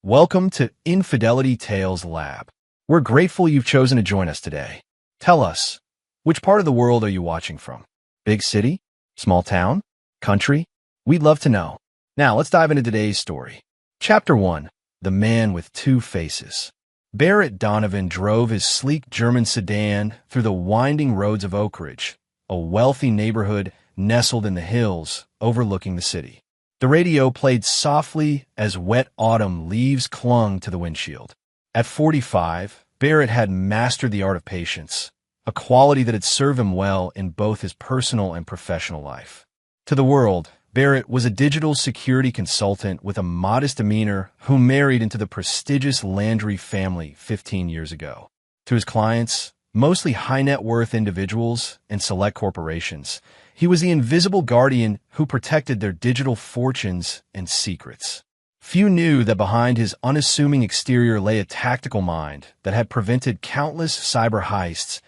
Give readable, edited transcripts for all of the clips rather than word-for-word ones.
Welcome to Infidelity Tales Lab. We're grateful you've chosen to join us today. Tell us, which part of the world are you watching from? Big city? Small town? Country? We'd love to know. Now, let's dive into today's story. Chapter 1. The Man with Two Faces. Barrett Donovan drove his sleek German sedan through the winding roads of Oak Ridge, a wealthy neighborhood nestled in the hills overlooking the city. The radio played softly as wet autumn leaves clung to the windshield. At 45, Barrett had mastered the art of patience, a quality that had served him well in both his personal and professional life. To the world, Barrett was a digital security consultant with a modest demeanor who married into the prestigious Landry family 15 years ago. To his clients, mostly high-net-worth individuals and select corporations, he was the invisible guardian who protected their digital fortunes and secrets. Few knew that behind his unassuming exterior lay a tactical mind that had prevented countless cyber heists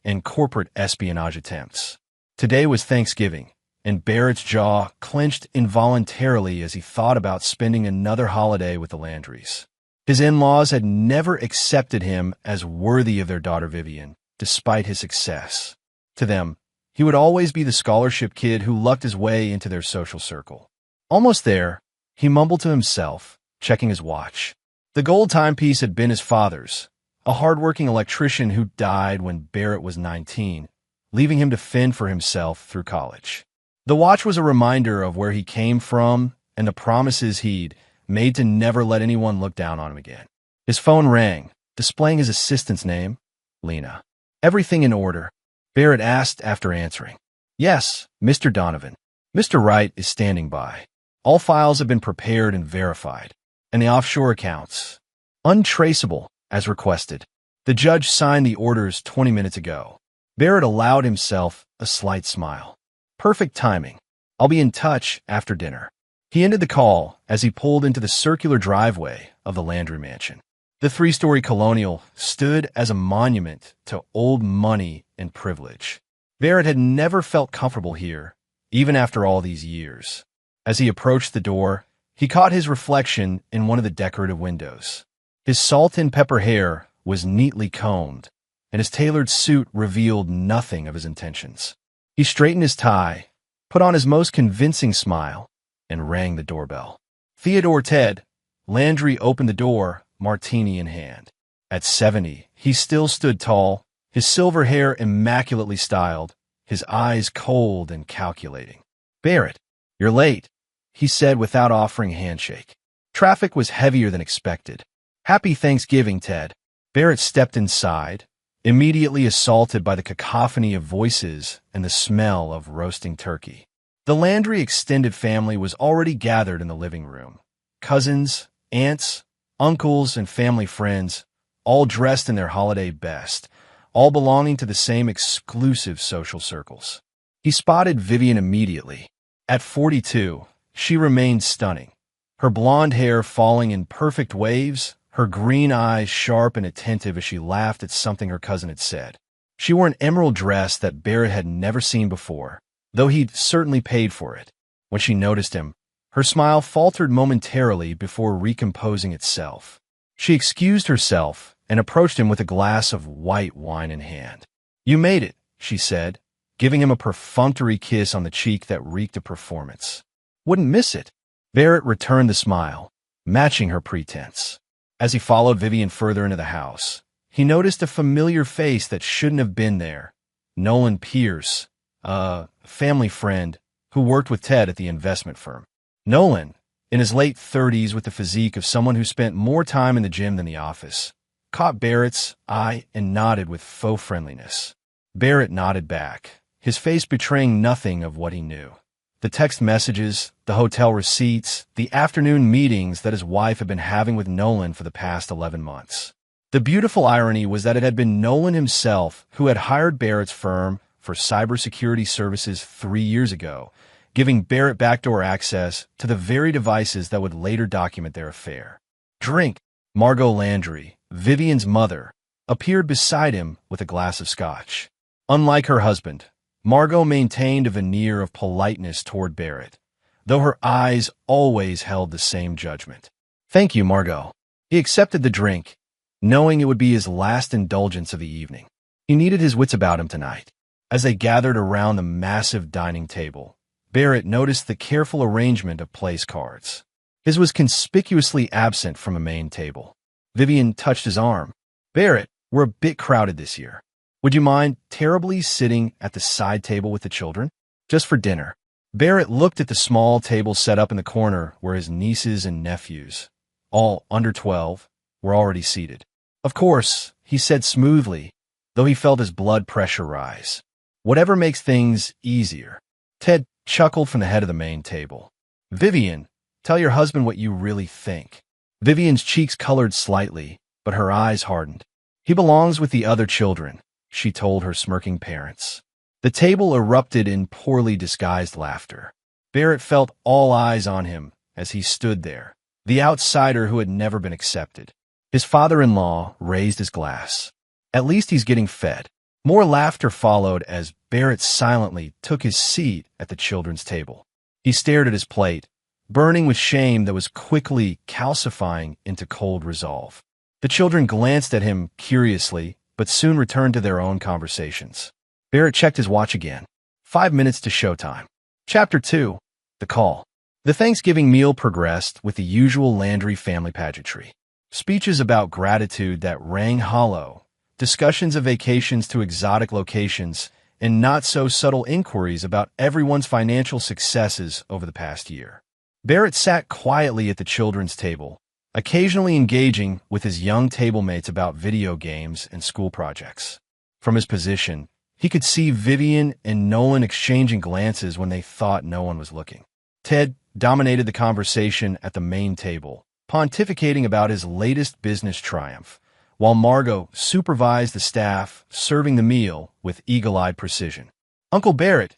and corporate espionage attempts. Today was Thanksgiving, and Barrett's jaw clenched involuntarily as he thought about spending another holiday with the Landrys. His in-laws had never accepted him as worthy of their daughter Vivian, despite his success. To them, he would always be the scholarship kid who lucked his way into their social circle. Almost there, he mumbled to himself, checking his watch. The gold timepiece had been his father's, a hard-working electrician who died when Barrett was 19, leaving him to fend for himself through college. The watch was a reminder of where he came from and the promises he'd made to never let anyone look down on him again. His phone rang, displaying his assistant's name, Lena. "Everything in order?" Barrett asked after answering. "Yes, Mr. Donovan. Mr. Wright is standing by. All files have been prepared and verified, and the offshore accounts untraceable as requested. The judge signed the orders 20 minutes ago." Barrett allowed himself a slight smile. "Perfect timing. I'll be in touch after dinner." He ended the call as he pulled into the circular driveway of the Landry mansion. The three-story colonial stood as a monument to old money and privilege. Barrett had never felt comfortable here, even after all these years. As he approached the door, he caught his reflection in one of the decorative windows. His salt and pepper hair was neatly combed, and his tailored suit revealed nothing of his intentions. He straightened his tie, put on his most convincing smile, and rang the doorbell. Theodore Ted Landry opened the door, martini in hand. At 70, he still stood tall, his silver hair immaculately styled, his eyes cold and calculating. "Barrett, you're late," he said without offering a handshake. Traffic was heavier than expected. "Happy Thanksgiving, Ted." Barrett stepped inside, immediately assaulted by the cacophony of voices and the smell of roasting turkey. The Landry extended family was already gathered in the living room. Cousins, aunts, uncles, and family friends, all dressed in their holiday best, all belonging to the same exclusive social circles. He spotted Vivian immediately. At 42, she remained stunning, her blonde hair falling in perfect waves, her green eyes sharp and attentive as she laughed at something her cousin had said. She wore an emerald dress that Barrett had never seen before, though he'd certainly paid for it. When she noticed him, her smile faltered momentarily before recomposing itself. She excused herself and approached him with a glass of white wine in hand. "You made it," she said, giving him a perfunctory kiss on the cheek that reeked of performance. "Wouldn't miss it." Barrett returned the smile, matching her pretense. As he followed Vivian further into the house, he noticed a familiar face that shouldn't have been there. Nolan Pierce, a family friend who worked with Ted at the investment firm. Nolan, in his late 30s with the physique of someone who spent more time in the gym than the office, caught Barrett's eye and nodded with faux friendliness. Barrett nodded back, his face betraying nothing of what he knew. The text messages, the hotel receipts, the afternoon meetings that his wife had been having with Nolan for the past 11 months. The beautiful irony was that it had been Nolan himself who had hired Barrett's firm for cybersecurity services 3 years ago, giving Barrett backdoor access to the very devices that would later document their affair. "Drink." Margot Landry, Vivian's mother, appeared beside him with a glass of scotch. Unlike her husband, Margot maintained a veneer of politeness toward Barrett, though her eyes always held the same judgment. "Thank you, Margot." He accepted the drink, knowing it would be his last indulgence of the evening. He needed his wits about him tonight. As they gathered around the massive dining table, Barrett noticed the careful arrangement of place cards. His was conspicuously absent from a main table. Vivian touched his arm. "Barrett, we're a bit crowded this year. Would you mind terribly sitting at the side table with the children? Just for dinner." Barrett looked at the small table set up in the corner where his nieces and nephews, all under 12, were already seated. "Of course," he said smoothly, though he felt his blood pressure rise. "Whatever makes things easier." Ted chuckled from the head of the main table. "Vivian, tell your husband what you really think." Vivian's cheeks colored slightly, but her eyes hardened. "He belongs with the other children," she told her smirking parents. The table erupted in poorly disguised laughter. Barrett felt all eyes on him as he stood there, the outsider who had never been accepted. His father-in-law raised his glass. "At least he's getting fed." More laughter followed as Barrett silently took his seat at the children's table. He stared at his plate, burning with shame that was quickly calcifying into cold resolve. The children glanced at him curiously, but soon returned to their own conversations. Barrett checked his watch again. 5 minutes to showtime. Chapter 2. The Call. The Thanksgiving meal progressed with the usual Landry family pageantry. Speeches about gratitude that rang hollow, discussions of vacations to exotic locations, and not-so-subtle inquiries about everyone's financial successes over the past year. Barrett sat quietly at the children's table, occasionally engaging with his young tablemates about video games and school projects. From his position, he could see Vivian and Nolan exchanging glances when they thought no one was looking. Ted dominated the conversation at the main table, pontificating about his latest business triumph, while Margot supervised the staff serving the meal with eagle-eyed precision. "Uncle Barrett,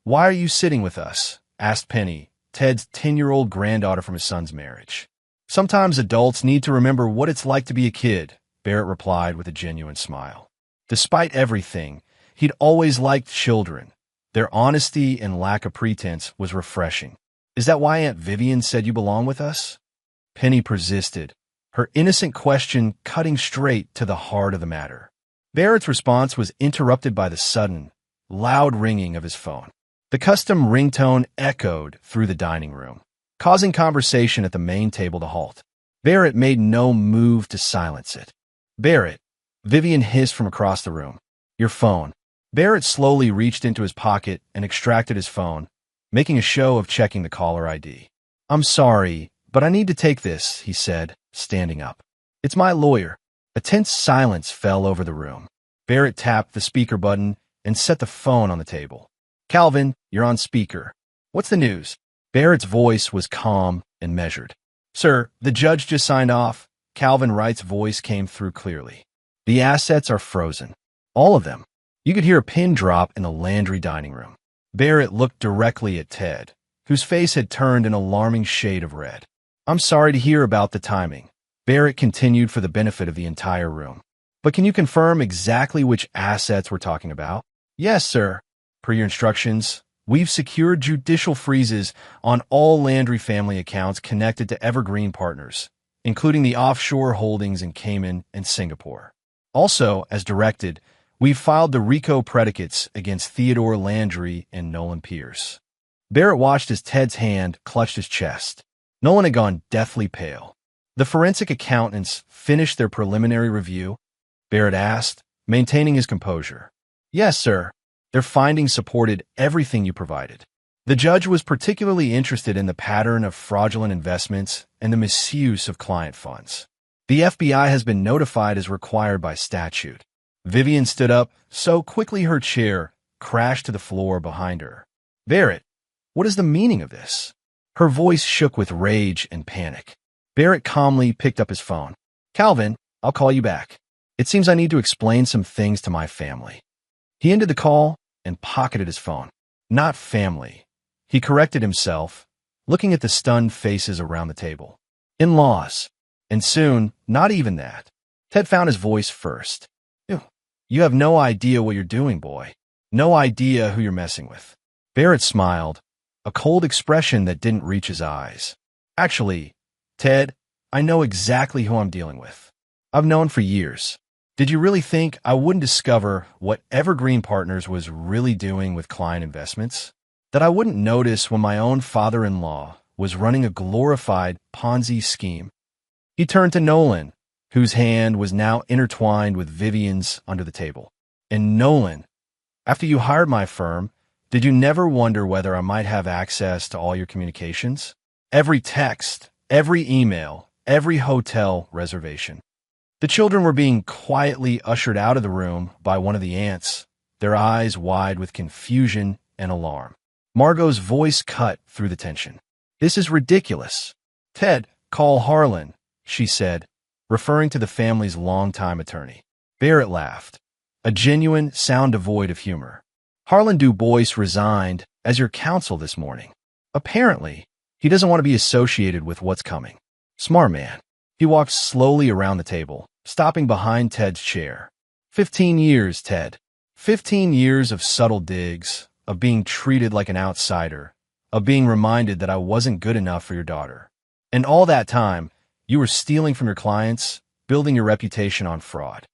why are you sitting with us?" asked Penny, Ted's 10-year-old granddaughter from his son's marriage. "Sometimes adults need to remember what it's like to be a kid," Barrett replied with a genuine smile. Despite everything, he'd always liked children. Their honesty and lack of pretense was refreshing. "Is that why Aunt Vivian said you belong with us?" Penny persisted, her innocent question cutting straight to the heart of the matter. Barrett's response was interrupted by the sudden, loud ringing of his phone. The custom ringtone echoed through the dining room, causing conversation at the main table to halt. Barrett made no move to silence it. "Barrett," Vivian hissed from across the room. "Your phone." Barrett slowly reached into his pocket and extracted his phone, making a show of checking the caller ID. "I'm sorry, but I need to take this," he said, standing up. "It's my lawyer." A tense silence fell over the room. Barrett tapped the speaker button and set the phone on the table. "Calvin, you're on speaker. What's the news?" Barrett's voice was calm and measured. "Sir, the judge just signed off." Calvin Wright's voice came through clearly. "The assets are frozen. All of them." You could hear a pin drop in the Landry dining room. Barrett looked directly at Ted, whose face had turned an alarming shade of red. "I'm sorry to hear about the timing," Barrett continued for the benefit of the entire room. "But can you confirm exactly which assets we're talking about?" "Yes, sir. Per your instructions, we've secured judicial freezes on all Landry family accounts connected to Evergreen Partners, including the offshore holdings in Cayman and Singapore. Also, as directed, we've filed the RICO predicates against Theodore Landry and Nolan Pierce." Barrett watched as Ted's hand clutched his chest. Nolan had gone deathly pale. "The forensic accountants finished their preliminary review?" Barrett asked, maintaining his composure. "Yes, sir. Their findings supported everything you provided. The judge was particularly interested in the pattern of fraudulent investments and the misuse of client funds. The FBI has been notified as required by statute." Vivian stood up so quickly her chair crashed to the floor behind her. "Barrett, what is the meaning of this?" Her voice shook with rage and panic. Barrett calmly picked up his phone. "Calvin, I'll call you back. It seems I need to explain some things to my family." He ended the call and pocketed his phone. "Not family," he corrected himself, looking at the stunned faces around the table. "In-laws. And soon, not even that." Ted found his voice first. "You have no idea what you're doing, boy. No idea who you're messing with." Barrett smiled, a cold expression that didn't reach his eyes. "Actually, Ted, I know exactly who I'm dealing with. I've known for years. Did you really think I wouldn't discover what Evergreen Partners was really doing with client investments? That I wouldn't notice when my own father-in-law was running a glorified Ponzi scheme? He turned to Nolan, whose hand was now intertwined with Vivian's under the table. And Nolan, after you hired my firm, did you never wonder whether I might have access to all your communications? Every text, every email, every hotel reservation. The children were being quietly ushered out of the room by one of the aunts, their eyes wide with confusion and alarm. Margot's voice cut through the tension. This is ridiculous. Ted, call Harlan, she said, referring to the family's longtime attorney. Barrett laughed, a genuine sound devoid of humor. Harlan Du Bois resigned as your counsel this morning. Apparently, he doesn't want to be associated with what's coming. Smart man. He walked slowly around the table, stopping behind Ted's chair. 15 years, Ted. 15 years of subtle digs, of being treated like an outsider, of being reminded that I wasn't good enough for your daughter. And all that time, you were stealing from your clients, building your reputation on fraud.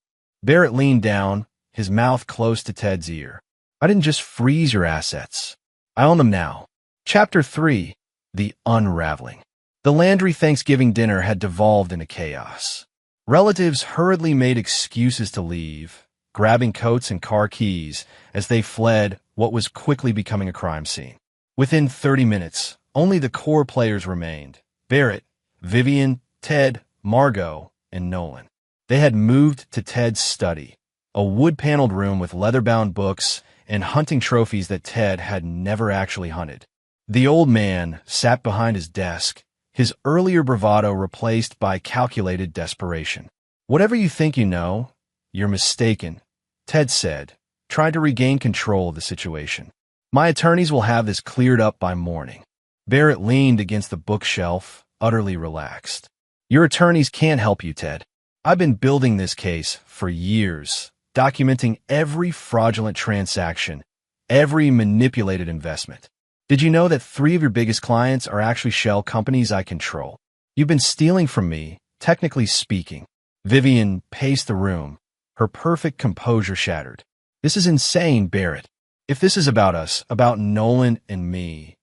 Barrett leaned down, his mouth close to Ted's ear. I didn't just freeze your assets. I own them now. Chapter 3, The Unraveling. The Landry Thanksgiving dinner had devolved into chaos. Relatives hurriedly made excuses to leave, grabbing coats and car keys as they fled what was quickly becoming a crime scene. Within 30 minutes, only the core players remained: Barrett, Vivian, Ted, Margot, and Nolan. They had moved to Ted's study, a wood-paneled room with leather-bound books and hunting trophies that Ted had never actually hunted. The old man sat behind his desk, his earlier bravado replaced by calculated desperation. Whatever you think you know, you're mistaken, Ted said, trying to regain control of the situation. My attorneys will have this cleared up by morning. Barrett leaned against the bookshelf, utterly relaxed. Your attorneys can't help you, Ted. I've been building this case for years, documenting every fraudulent transaction, every manipulated investment. Did you know that 3 of your biggest clients are actually shell companies I control? You've been stealing from me, technically speaking. Vivian paced the room, her perfect composure shattered. This is insane, Barrett. If this is about us, about Nolan and me.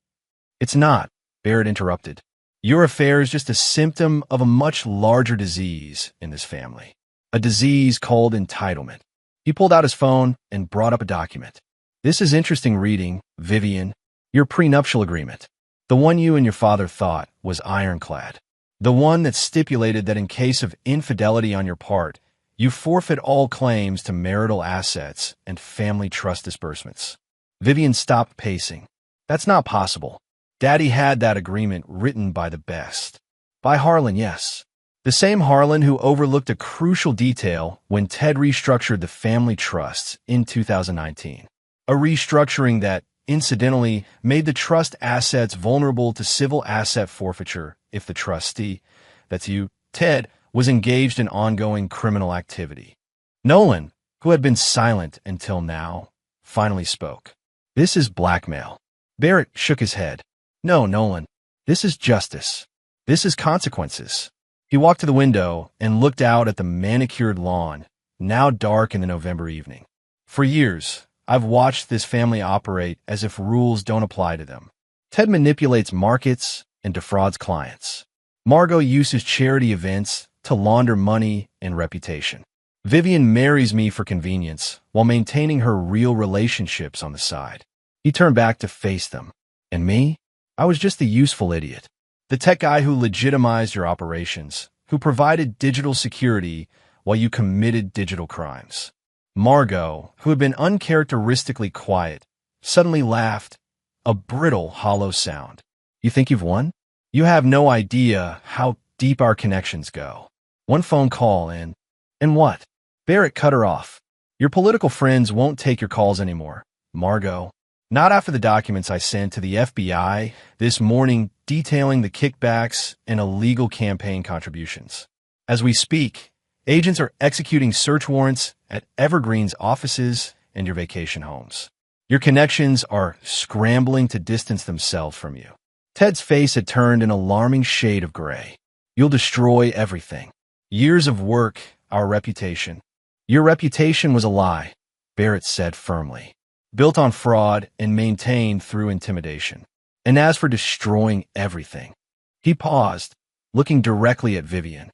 It's not, Barrett interrupted. Your affair is just a symptom of a much larger disease in this family. A disease called entitlement. He pulled out his phone and brought up a document. This is interesting reading, Vivian. Your prenuptial agreement. The one you and your father thought was ironclad. The one that stipulated that in case of infidelity on your part, you forfeit all claims to marital assets and family trust disbursements. Vivian stopped pacing. That's not possible. Daddy had that agreement written by the best. By Harlan, yes. The same Harlan who overlooked a crucial detail when Ted restructured the family trusts in 2019. A restructuring that, incidentally, made the trust assets vulnerable to civil asset forfeiture if the trustee, that's you, Ted, was engaged in ongoing criminal activity. Nolan, who had been silent until now, finally spoke. This is blackmail. Barrett shook his head. No, Nolan. This is justice. This is consequences. He walked to the window and looked out at the manicured lawn, now dark in the November evening. For years, I've watched this family operate as if rules don't apply to them. Ted manipulates markets and defrauds clients. Margot uses charity events to launder money and reputation. Vivian marries me for convenience while maintaining her real relationships on the side. He turned back to face them. And me? I was just the useful idiot. The tech guy who legitimized your operations, who provided digital security while you committed digital crimes. Margot, who had been uncharacteristically quiet, suddenly laughed, a brittle, hollow sound. You think you've won? You have no idea how deep our connections go. One phone call and what? Barrett cut her off. Your political friends won't take your calls anymore, Margot. Not after the documents I sent to the FBI this morning detailing the kickbacks and illegal campaign contributions. As we speak, agents are executing search warrants at Evergreen's offices and your vacation homes. Your connections are scrambling to distance themselves from you. Ted's face had turned an alarming shade of gray. You'll destroy everything. Years of work, our reputation. Your reputation was a lie, Barrett said firmly, built on fraud and maintained through intimidation. And as for destroying everything, he paused, looking directly at Vivian.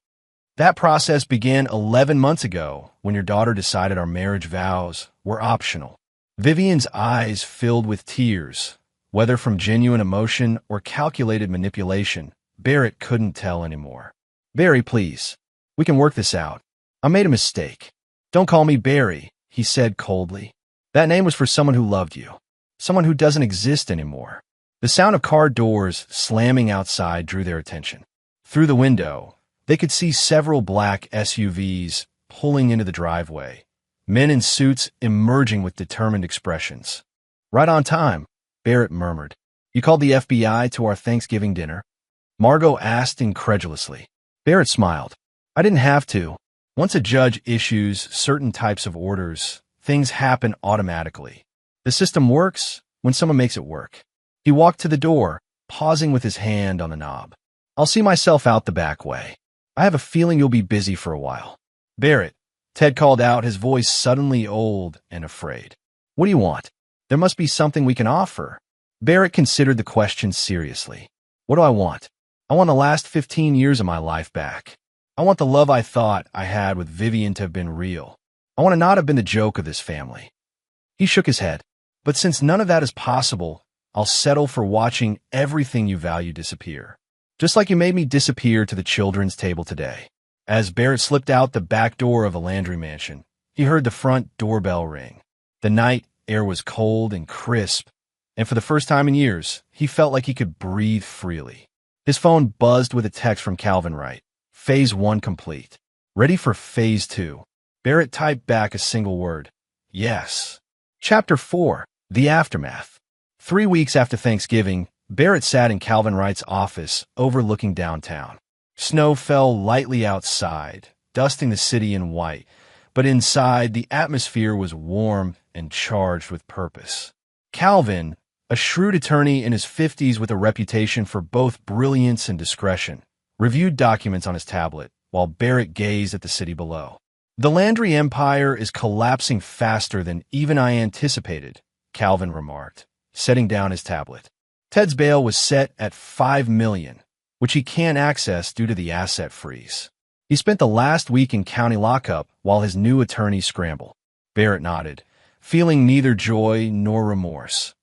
That process began 11 months ago when your daughter decided our marriage vows were optional. Vivian's eyes filled with tears, whether from genuine emotion or calculated manipulation. Barrett couldn't tell anymore. Barry, please. We can work this out. I made a mistake. Don't call me Barry, he said coldly. That name was for someone who loved you. Someone who doesn't exist anymore. The sound of car doors slamming outside drew their attention. Through the window, they could see several black SUVs pulling into the driveway, men in suits emerging with determined expressions. Right on time, Barrett murmured. You called the FBI to our Thanksgiving dinner? Margot asked incredulously. Barrett smiled. I didn't have to. Once a judge issues certain types of orders, things happen automatically. The system works when someone makes it work. He walked to the door, pausing with his hand on the knob. I'll see myself out the back way. I have a feeling you'll be busy for a while. Barrett, Ted called out, his voice suddenly old and afraid. What do you want? There must be something we can offer. Barrett considered the question seriously. What do I want? I want the last 15 years of my life back. I want the love I thought I had with Vivian to have been real. I want to not have been the joke of this family. He shook his head. But since none of that is possible, I'll settle for watching everything you value disappear. Just like you made me disappear to the children's table today. As Barrett slipped out the back door of a Landry mansion, he heard the front doorbell ring. The night air was cold and crisp, and for the first time in years, he felt like he could breathe freely. His phone buzzed with a text from Calvin Wright. Phase 1 complete. Ready for Phase 2. Barrett typed back a single word. Yes. Chapter 4. The Aftermath. 3 weeks after Thanksgiving, Barrett sat in Calvin Wright's office overlooking downtown. Snow fell lightly outside, dusting the city in white, but inside the atmosphere was warm and charged with purpose. Calvin, a shrewd attorney in his 50s with a reputation for both brilliance and discretion, reviewed documents on his tablet while Barrett gazed at the city below. The Landry Empire is collapsing faster than even I anticipated, Calvin remarked, setting down his tablet. Ted's bail was set at $5 million, which he can't access due to the asset freeze. He spent the last week in county lockup while his new attorneys scramble. Barrett nodded, feeling neither joy nor remorse,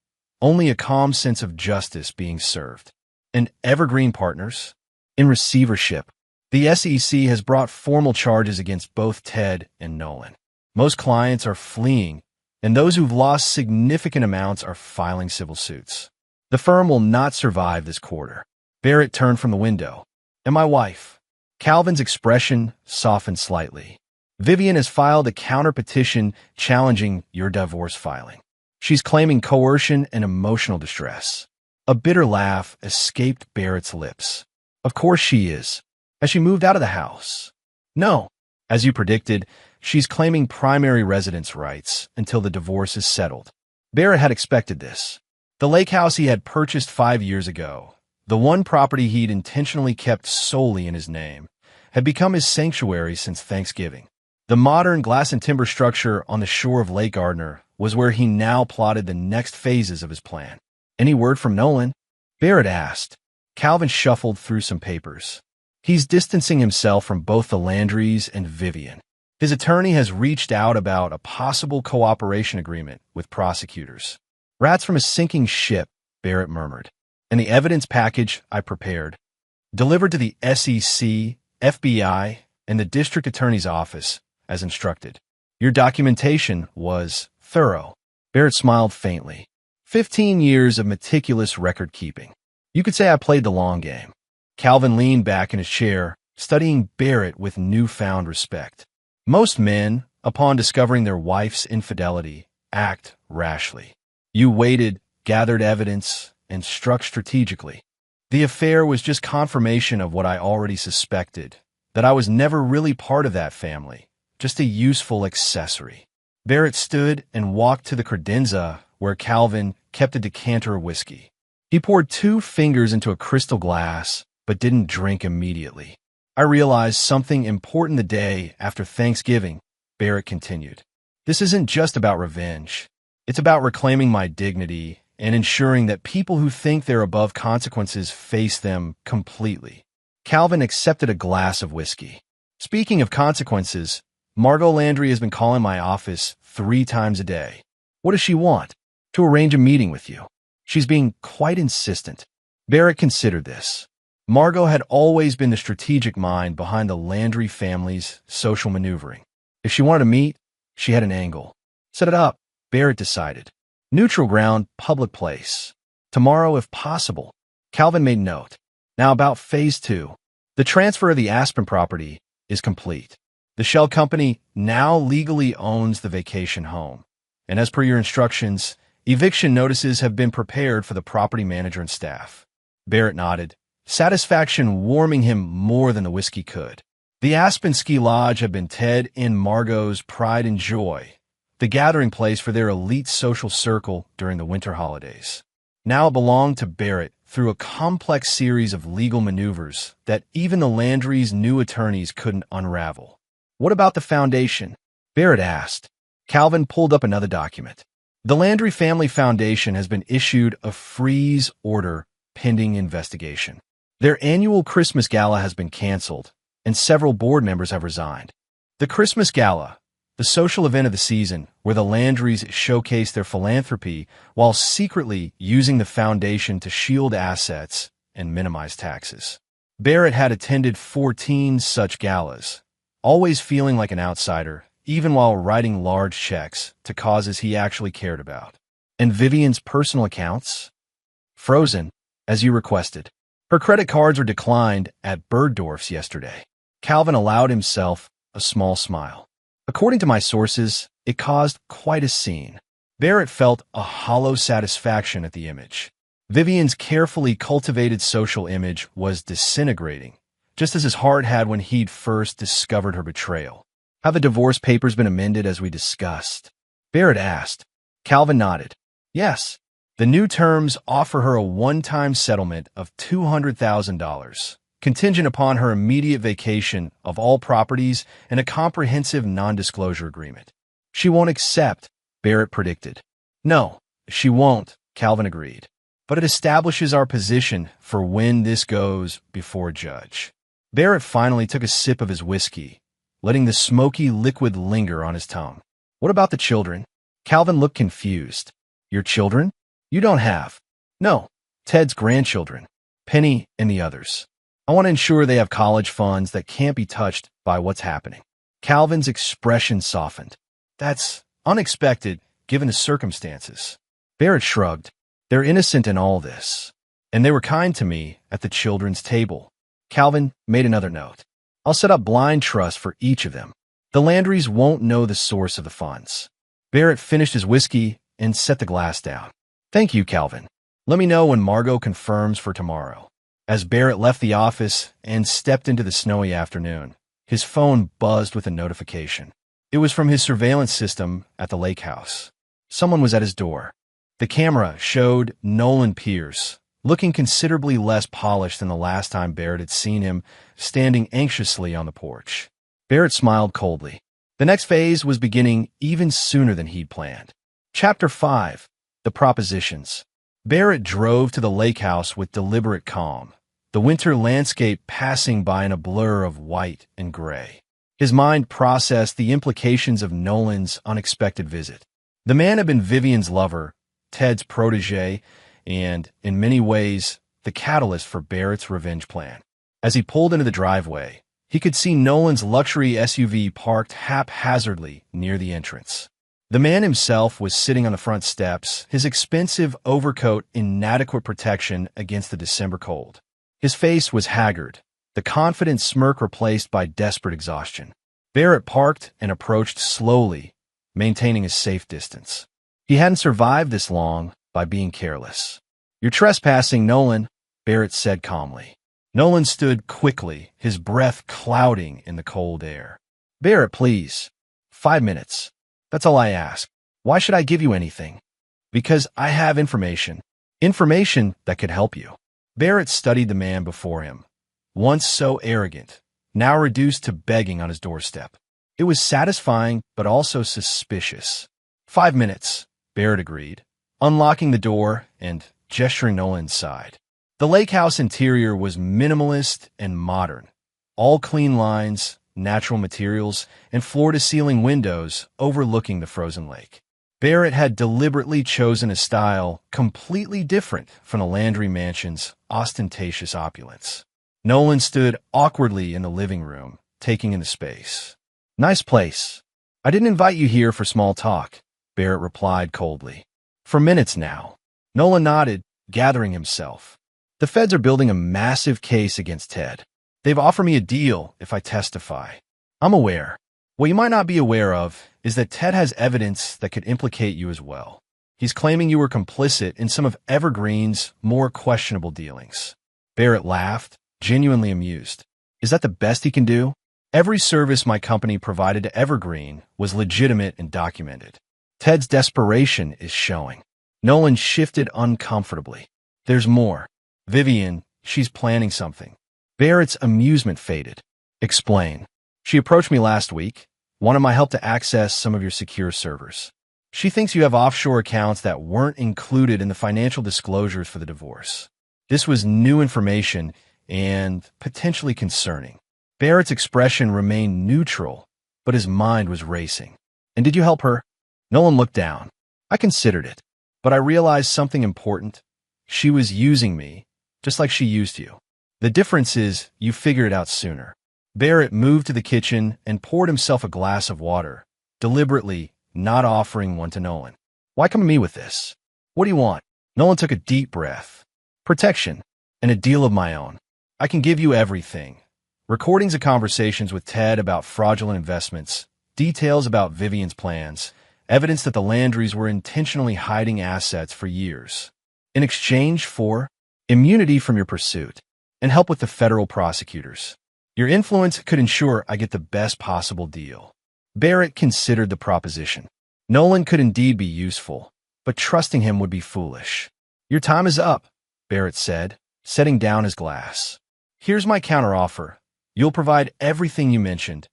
only a calm sense of justice being served. And Evergreen Partners? In receivership. The SEC has brought formal charges against both Ted and Nolan. Most clients are fleeing, and those who've lost significant amounts are filing civil suits. The firm will not survive this quarter. Barrett turned from the window. And my wife. Calvin's expression softened slightly. Vivian has filed a counter-petition challenging your divorce filing. She's claiming coercion and emotional distress. A bitter laugh escaped Barrett's lips. Of course she is. Has she moved out of the house? No. As you predicted, she's claiming primary residence rights until the divorce is settled. Barrett had expected this. The lake house he had purchased 5 years ago, the one property he'd intentionally kept solely in his name, had become his sanctuary since Thanksgiving. The modern glass and timber structure on the shore of Lake Gardner was where he now plotted the next phases of his plan. Any word from Nolan? Barrett asked. Calvin shuffled through some papers. He's distancing himself from both the Landrys and Vivian. His attorney has reached out about a possible cooperation agreement with prosecutors. Rats from a sinking ship, Barrett murmured. And the evidence package I prepared, delivered to the SEC, FBI, and the district attorney's office, as instructed. Your documentation was thorough. Barrett smiled faintly. 15 years of meticulous record-keeping. You could say I played the long game. Calvin leaned back in his chair, studying Barrett with newfound respect. Most men, upon discovering their wife's infidelity, act rashly. You waited, gathered evidence, and struck strategically. The affair was just confirmation of what I already suspected, that I was never really part of that family, just a useful accessory. Barrett stood and walked to the credenza where Calvin kept a decanter of whiskey. He poured 2 fingers into a crystal glass, but didn't drink immediately. I realized something important the day after Thanksgiving, Barrett continued. This isn't just about revenge. It's about reclaiming my dignity and ensuring that people who think they're above consequences face them completely. Calvin accepted a glass of whiskey. Speaking of consequences, Margot Landry has been calling my office 3 times a day. What does she want? To arrange a meeting with you. She's being quite insistent. Barrett considered this. Margot had always been the strategic mind behind the Landry family's social maneuvering. If she wanted to meet, she had an angle. Set it up, Barrett decided. Neutral ground, public place. Tomorrow if possible. Calvin made note. Now about phase 2. The transfer of the Aspen property is complete. The shell company now legally owns the vacation home. And as per your instructions, eviction notices have been prepared for the property manager and staff. Barrett nodded, satisfaction warming him more than the whiskey could. The Aspen Ski Lodge had been Ted and Margot's pride and joy, the gathering place for their elite social circle during the winter holidays. Now it belonged to Barrett through a complex series of legal maneuvers that even the Landry's new attorneys couldn't unravel. What about the foundation? Barrett asked. Calvin pulled up another document. The Landry Family Foundation has been issued a freeze order pending investigation. Their annual Christmas gala has been canceled, and several board members have resigned. The Christmas gala, the social event of the season where the Landrys showcase their philanthropy while secretly using the foundation to shield assets and minimize taxes. Barrett had attended 14 such galas, always feeling like an outsider, even while writing large checks to causes he actually cared about. And Vivian's personal accounts? Frozen, as you requested. Her credit cards were declined at Bergdorf's yesterday. Calvin allowed himself a small smile. According to my sources, it caused quite a scene. Barrett felt a hollow satisfaction at the image. Vivian's carefully cultivated social image was disintegrating, just as his heart had when he'd first discovered her betrayal. Have the divorce papers been amended as we discussed? Barrett asked. Calvin nodded. Yes. The new terms offer her a one-time settlement of $200,000, contingent upon her immediate vacation of all properties and a comprehensive non-disclosure agreement. She won't accept, Barrett predicted. No, she won't, Calvin agreed. But it establishes our position for when this goes before a judge. Barrett finally took a sip of his whiskey, letting the smoky liquid linger on his tongue. What about the children? Calvin looked confused. Your children? You don't have. No, Ted's grandchildren, Penny and the others. I want to ensure they have college funds that can't be touched by what's happening. Calvin's expression softened. That's unexpected, given the circumstances. Barrett shrugged. They're innocent in all this. And they were kind to me at the children's table. Calvin made another note. I'll set up blind trust for each of them. The Landrys won't know the source of the funds. Barrett finished his whiskey and set the glass down. Thank you, Calvin. Let me know when Margot confirms for tomorrow. As Barrett left the office and stepped into the snowy afternoon, his phone buzzed with a notification. It was from his surveillance system at the lake house. Someone was at his door. The camera showed Nolan Pierce, looking considerably less polished than the last time Barrett had seen him, standing anxiously on the porch. Barrett smiled coldly. The next phase was beginning even sooner than he'd planned. Chapter 5. The Propositions. Barrett drove to the lake house with deliberate calm, the winter landscape passing by in a blur of white and gray. His mind processed the implications of Nolan's unexpected visit. The man had been Vivian's lover, Ted's protege, and, in many ways, the catalyst for Barrett's revenge plan. As he pulled into the driveway, he could see Nolan's luxury SUV parked haphazardly near the entrance. The man himself was sitting on the front steps, his expensive overcoat inadequate protection against the December cold. His face was haggard, the confident smirk replaced by desperate exhaustion. Barrett parked and approached slowly, maintaining a safe distance. He hadn't survived this long by being careless. You're trespassing, Nolan, Barrett said calmly. Nolan stood quickly, his breath clouding in the cold air. Barrett, please. 5 minutes. That's all I ask. Why should I give you anything? Because I have information. Information that could help you. Barrett studied the man before him. Once so arrogant, now reduced to begging on his doorstep. It was satisfying, but also suspicious. 5 minutes, Barrett agreed, unlocking the door and gesturing Nolan inside. The lake house interior was minimalist and modern. All clean lines, natural materials, and floor-to-ceiling windows overlooking the frozen lake. Barrett had deliberately chosen a style completely different from the Landry mansion's ostentatious opulence. Nolan stood awkwardly in the living room, taking in the space. "Nice place. I didn't invite you here for small talk," Barrett replied coldly. "For minutes now." Nolan nodded, gathering himself. "The feds are building a massive case against Ted. They've offered me a deal if I testify. I'm aware. What you might not be aware of is that Ted has evidence that could implicate you as well. He's claiming you were complicit in some of Evergreen's more questionable dealings." Barrett laughed, genuinely amused. "Is that the best he can do? Every service my company provided to Evergreen was legitimate and documented. Ted's desperation is showing." Nolan shifted uncomfortably. "There's more. Vivian, she's planning something." Barrett's amusement faded. "Explain." "She approached me last week, wanted my help to access some of your secure servers. She thinks you have offshore accounts that weren't included in the financial disclosures for the divorce. This was new information and potentially concerning." Barrett's expression remained neutral, but his mind was racing. "And did you help her?" Nolan looked down. "I considered it, but I realized something important. She was using me, just like she used you. The difference is you figured it out sooner." Barrett moved to the kitchen and poured himself a glass of water, deliberately not offering one to Nolan. "Why come to me with this? What do you want?" Nolan took a deep breath. "Protection, and a deal of my own. I can give you everything. Recordings of conversations with Ted about fraudulent investments, details about Vivian's plans, evidence that the Landrys were intentionally hiding assets for years. In exchange for immunity from your pursuit and help with the federal prosecutors. Your influence could ensure I get the best possible deal." Barrett considered the proposition. Nolan could indeed be useful, but trusting him would be foolish. "Your time is up," Barrett said, setting down his glass. "Here's my counteroffer. You'll provide everything you mentioned,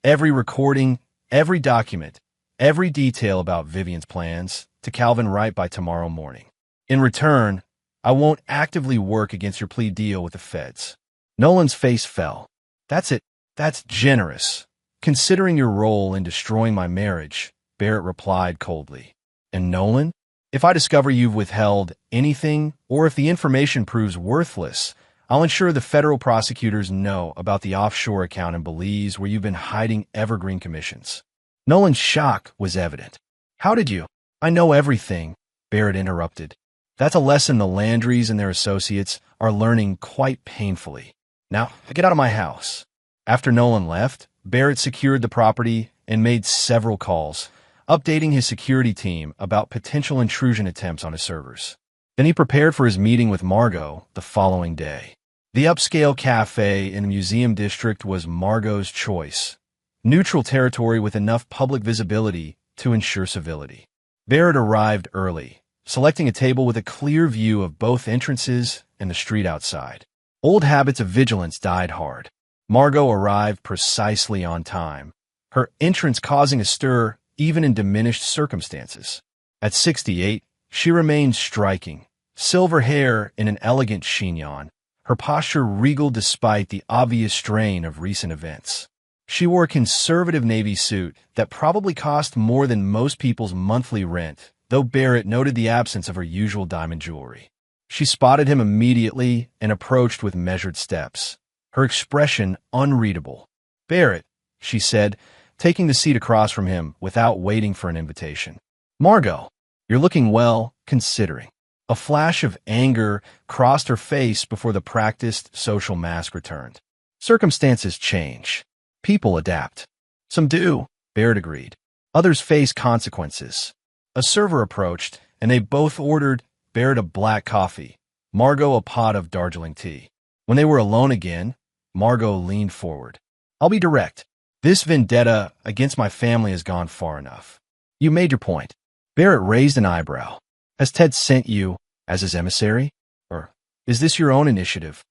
every recording, every document, every detail about Vivian's plans to Calvin Wright by tomorrow morning. In return, I won't actively work against your plea deal with the feds." Nolan's face fell. "That's it. That's generous, considering your role in destroying my marriage," Barrett replied coldly. "And Nolan, if I discover you've withheld anything or if the information proves worthless, I'll ensure the federal prosecutors know about the offshore account in Belize where you've been hiding Evergreen commissions." Nolan's shock was evident. "How did you?" "I know everything," Barrett interrupted. "That's a lesson the Landrys and their associates are learning quite painfully. Now, get out of my house." After Nolan left, Barrett secured the property and made several calls, updating his security team about potential intrusion attempts on his servers. Then he prepared for his meeting with Margot the following day. The upscale cafe in the museum district was Margot's choice, neutral territory with enough public visibility to ensure civility. Barrett arrived early, selecting a table with a clear view of both entrances and the street outside. Old habits of vigilance died hard. Margot arrived precisely on time, her entrance causing a stir even in diminished circumstances. At 68, she remained striking, silver hair in an elegant chignon, her posture regal despite the obvious strain of recent events. She wore a conservative navy suit that probably cost more than most people's monthly rent, though Barrett noted the absence of her usual diamond jewelry. She spotted him immediately and approached with measured steps, her expression unreadable. "Barrett," she said, taking the seat across from him without waiting for an invitation. "Margot, you're looking well, considering." A flash of anger crossed her face before the practiced social mask returned. "Circumstances change. People adapt." "Some do," Barrett agreed. "Others face consequences." A server approached, and they both ordered Barrett a black coffee, Margot a pot of Darjeeling tea. When they were alone again, Margot leaned forward. "I'll be direct. This vendetta against my family has gone far enough." "You made your point." Barrett raised an eyebrow. "Has Ted sent you as his emissary? Or is this your own initiative?"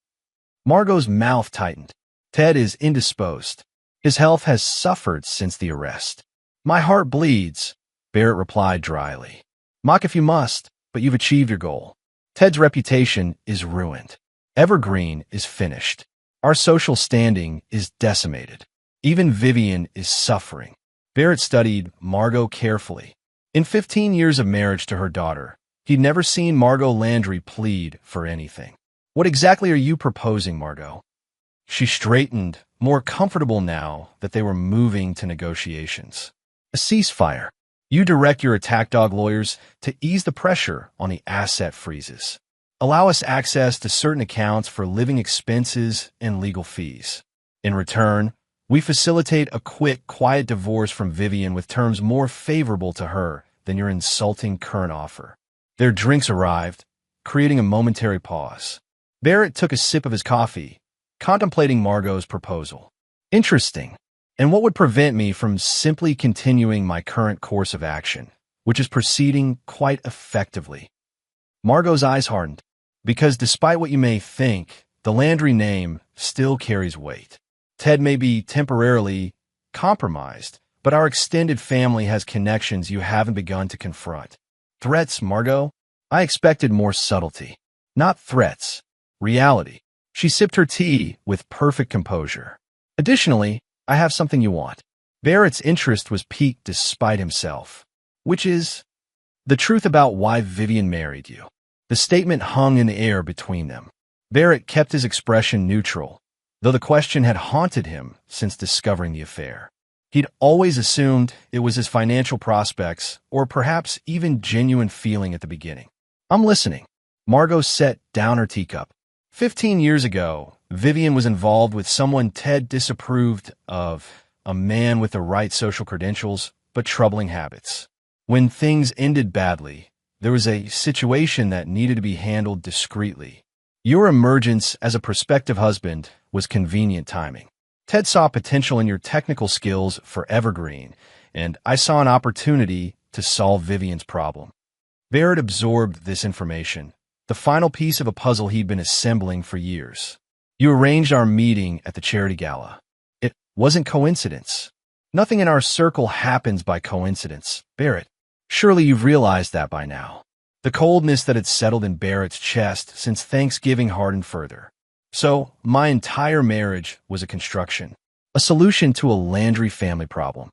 Margot's mouth tightened. Ted is indisposed. His health has suffered since the arrest. My heart bleeds, Barrett replied dryly. Mock if you must, but you've achieved your goal. Ted's reputation is ruined. Evergreen is finished. Our social standing is decimated. Even Vivian is suffering. Barrett studied Margot carefully. In 15 years of marriage to her daughter, he'd never seen Margot Landry plead for anything. What exactly are you proposing, Margot? She straightened, more comfortable now that they were moving to negotiations. A ceasefire. You direct your attack dog lawyers to ease the pressure on the asset freezes. Allow us access to certain accounts for living expenses and legal fees. In return, we facilitate a quick, quiet divorce from Vivian with terms more favorable to her than your insulting current offer. Their drinks arrived, creating a momentary pause. Barrett took a sip of his coffee, contemplating Margot's proposal. Interesting. And what would prevent me from simply continuing my current course of action, which is proceeding quite effectively? Margot's eyes hardened, because despite what you may think, the Landry name still carries weight. Ted may be temporarily compromised, but our extended family has connections you haven't begun to confront. Threats, Margot? I expected more subtlety. Not threats. Reality. She sipped her tea with perfect composure. Additionally, I have something you want. Barrett's interest was piqued despite himself. Which is? The truth about why Vivian married you. The statement hung in the air between them. Barrett kept his expression neutral, though the question had haunted him since discovering the affair. He'd always assumed it was his financial prospects, or perhaps even genuine feeling at the beginning. I'm listening. Margot set down her teacup. 15 years ago, Vivian was involved with someone Ted disapproved of, a man with the right social credentials, but troubling habits. When things ended badly, there was a situation that needed to be handled discreetly. Your emergence as a prospective husband was convenient timing. Ted saw potential in your technical skills for Evergreen, and I saw an opportunity to solve Vivian's problem. Barrett absorbed this information, the final piece of a puzzle he'd been assembling for years. You arranged our meeting at the charity gala. It wasn't coincidence. Nothing in our circle happens by coincidence, Barrett. Surely you've realized that by now. The coldness that had settled in Barrett's chest since Thanksgiving hardened further. So, my entire marriage was a construction, a solution to a Landry family problem.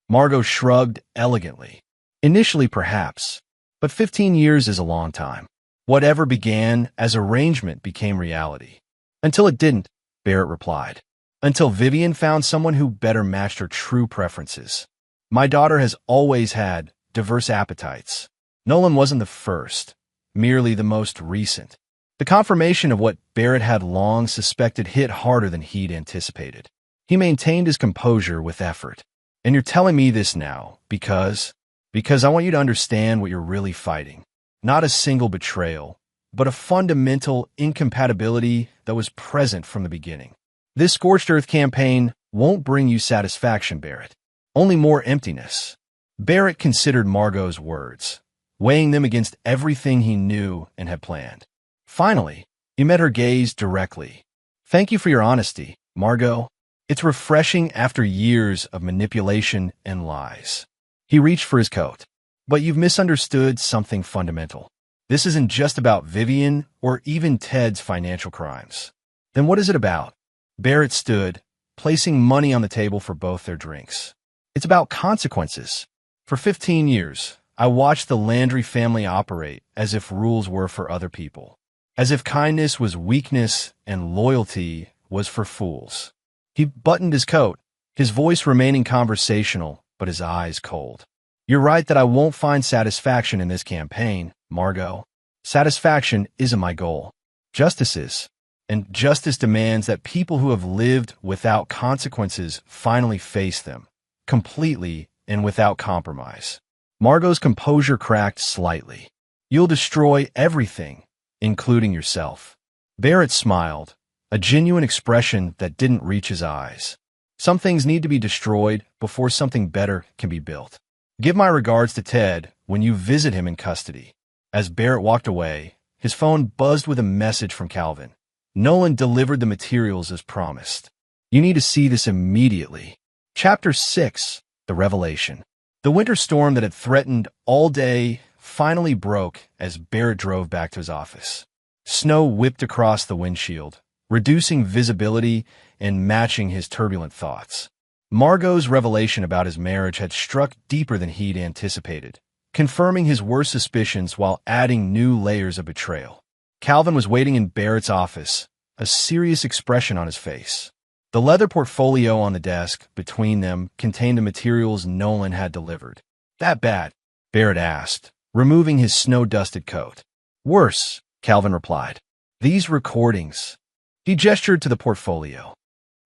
Margot shrugged elegantly. Initially, perhaps, but 15 years is a long time. Whatever began as arrangement became reality. Until it didn't, Barrett replied. Until Vivian found someone who better matched her true preferences. My daughter has always had diverse appetites. Nolan wasn't the first, merely the most recent. The confirmation of what Barrett had long suspected hit harder than he'd anticipated. He maintained his composure with effort. And you're telling me this now because I want you to understand what you're really fighting. Not a single betrayal, but a fundamental incompatibility that was present from the beginning. This Scorched Earth campaign won't bring you satisfaction, Barrett. Only more emptiness. Barrett considered Margot's words, weighing them against everything he knew and had planned. Finally, he met her gaze directly. Thank you for your honesty, Margot. It's refreshing after years of manipulation and lies. He reached for his coat. But you've misunderstood something fundamental. This isn't just about Vivian or even Ted's financial crimes. Then what is it about? Barrett stood, placing money on the table for both their drinks. It's about consequences. For 15 years, I watched the Landry family operate as if rules were for other people. As if kindness was weakness and loyalty was for fools. He buttoned his coat, his voice remaining conversational, but his eyes cold. You're right that I won't find satisfaction in this campaign, Margot. Satisfaction isn't my goal. Justice is. And justice demands that people who have lived without consequences finally face them, completely and without compromise. Margot's composure cracked slightly. You'll destroy everything, including yourself. Barrett smiled, a genuine expression that didn't reach his eyes. Some things need to be destroyed before something better can be built. Give my regards to Ted when you visit him in custody. As Barrett walked away, his phone buzzed with a message from Calvin. Nolan delivered the materials as promised. You need to see this immediately. Chapter 6. The Revelation. The winter storm that had threatened all day finally broke as Barrett drove back to his office. Snow whipped across the windshield, reducing visibility and matching his turbulent thoughts. Margot's revelation about his marriage had struck deeper than he'd anticipated, confirming his worst suspicions while adding new layers of betrayal. Calvin was waiting in Barrett's office, a serious expression on his face. The leather portfolio on the desk between them contained the materials Nolan had delivered. "That bad?" Barrett asked, removing his snow-dusted coat. "Worse," Calvin replied. "These recordings." He gestured to the portfolio.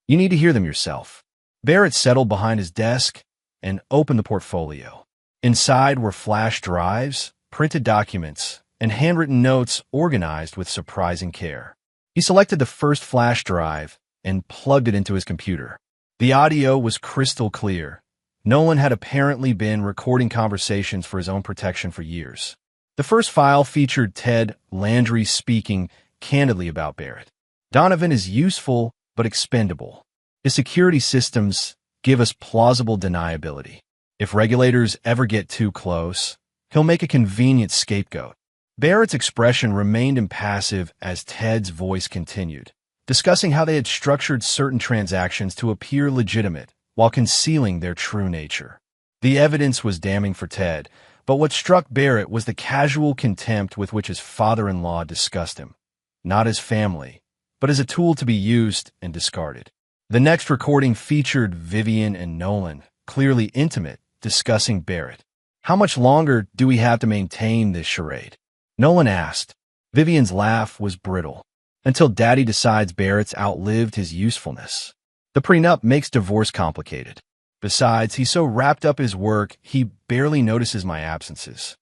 "You need to hear them yourself." Barrett settled behind his desk and opened the portfolio. Inside were flash drives, printed documents, and handwritten notes organized with surprising care. He selected the first flash drive and plugged it into his computer. The audio was crystal clear. Nolan had apparently been recording conversations for his own protection for years. The first file featured Ted Landry speaking candidly about Barrett. "Donovan is useful but expendable. His security systems give us plausible deniability. If regulators ever get too close, he'll make a convenient scapegoat." Barrett's expression remained impassive as Ted's voice continued, discussing how they had structured certain transactions to appear legitimate while concealing their true nature. The evidence was damning for Ted, but what struck Barrett was the casual contempt with which his father-in-law discussed him, not as family, but as a tool to be used and discarded. The next recording featured Vivian and Nolan, clearly intimate, discussing Barrett. "How much longer do we have to maintain this charade?" Nolan asked. Vivian's laugh was brittle. "Until Daddy decides Barrett's outlived his usefulness. The prenup makes divorce complicated. Besides, he's so wrapped up in his work, he barely notices my absences."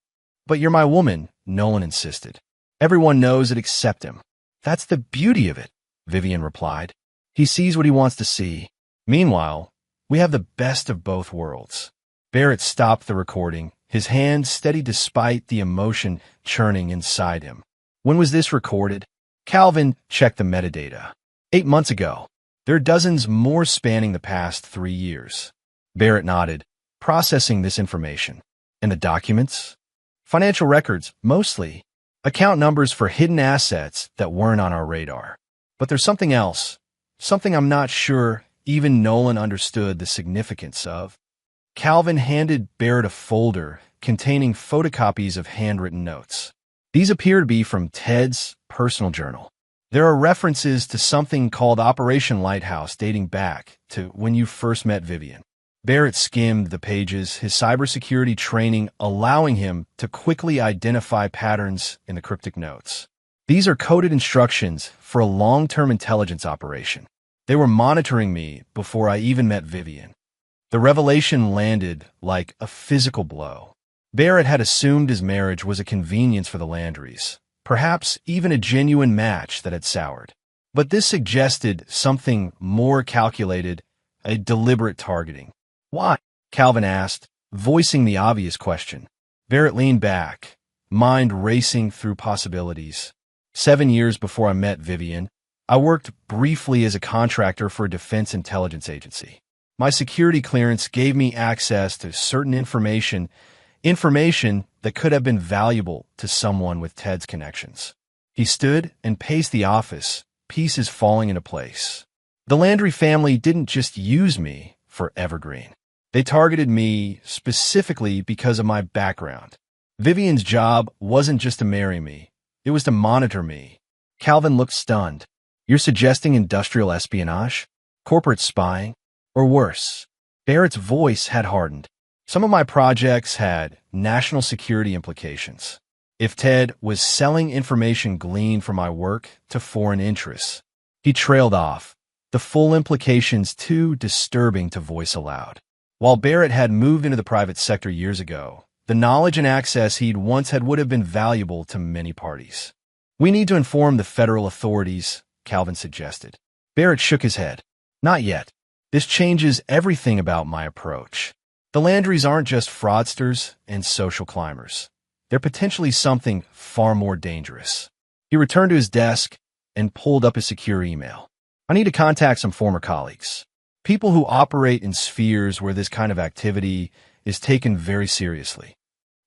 "But you're my woman," Nolan insisted. "Everyone knows it except him." "That's the beauty of it," Vivian replied. "He sees what he wants to see. Meanwhile, we have the best of both worlds." Barrett stopped the recording, his hand steady despite the emotion churning inside him. "When was this recorded?" Calvin checked the metadata. 8 months ago. There are dozens more spanning the past 3 years. Barrett nodded, processing this information. "And the documents?" "Financial records, mostly. Account numbers for hidden assets that weren't on our radar. But there's something else. Something I'm not sure even Nolan understood the significance of." Calvin handed Barrett a folder containing photocopies of handwritten notes. These appear to be from Ted's personal journal. There are references to something called Operation Lighthouse dating back to when you first met Vivian. Barrett skimmed the pages, his cybersecurity training allowing him to quickly identify patterns in the cryptic notes. "These are coded instructions for a long-term intelligence operation. They were monitoring me before I even met Vivian." The revelation landed like a physical blow. Barrett had assumed his marriage was a convenience for the Landrys, perhaps even a genuine match that had soured. But this suggested something more calculated, a deliberate targeting. "Why?" Calvin asked, voicing the obvious question. Barrett leaned back, mind racing through possibilities. 7 years before I met Vivian, I worked briefly as a contractor for a defense intelligence agency. My security clearance gave me access to certain information that could have been valuable to someone with Ted's connections. He stood and paced the office, pieces falling into place. The Landry family didn't just use me for Evergreen. They targeted me specifically because of my background. Vivian's job wasn't just to marry me. It was to monitor me. Calvin looked stunned. "You're suggesting industrial espionage? Corporate spying? Or worse?" Barrett's voice had hardened. "Some of my projects had national security implications. If Ted was selling information gleaned from my work to foreign interests." He trailed off, the full implications too disturbing to voice aloud. While Barrett had moved into the private sector years ago, the knowledge and access he'd once had would have been valuable to many parties. "We need to inform the federal authorities," Calvin suggested. Barrett shook his head. "Not yet. This changes everything about my approach. The Landrys aren't just fraudsters and social climbers. They're potentially something far more dangerous." He returned to his desk and pulled up his secure email. I need to contact some former colleagues. People who operate in spheres where this kind of activity is taken very seriously.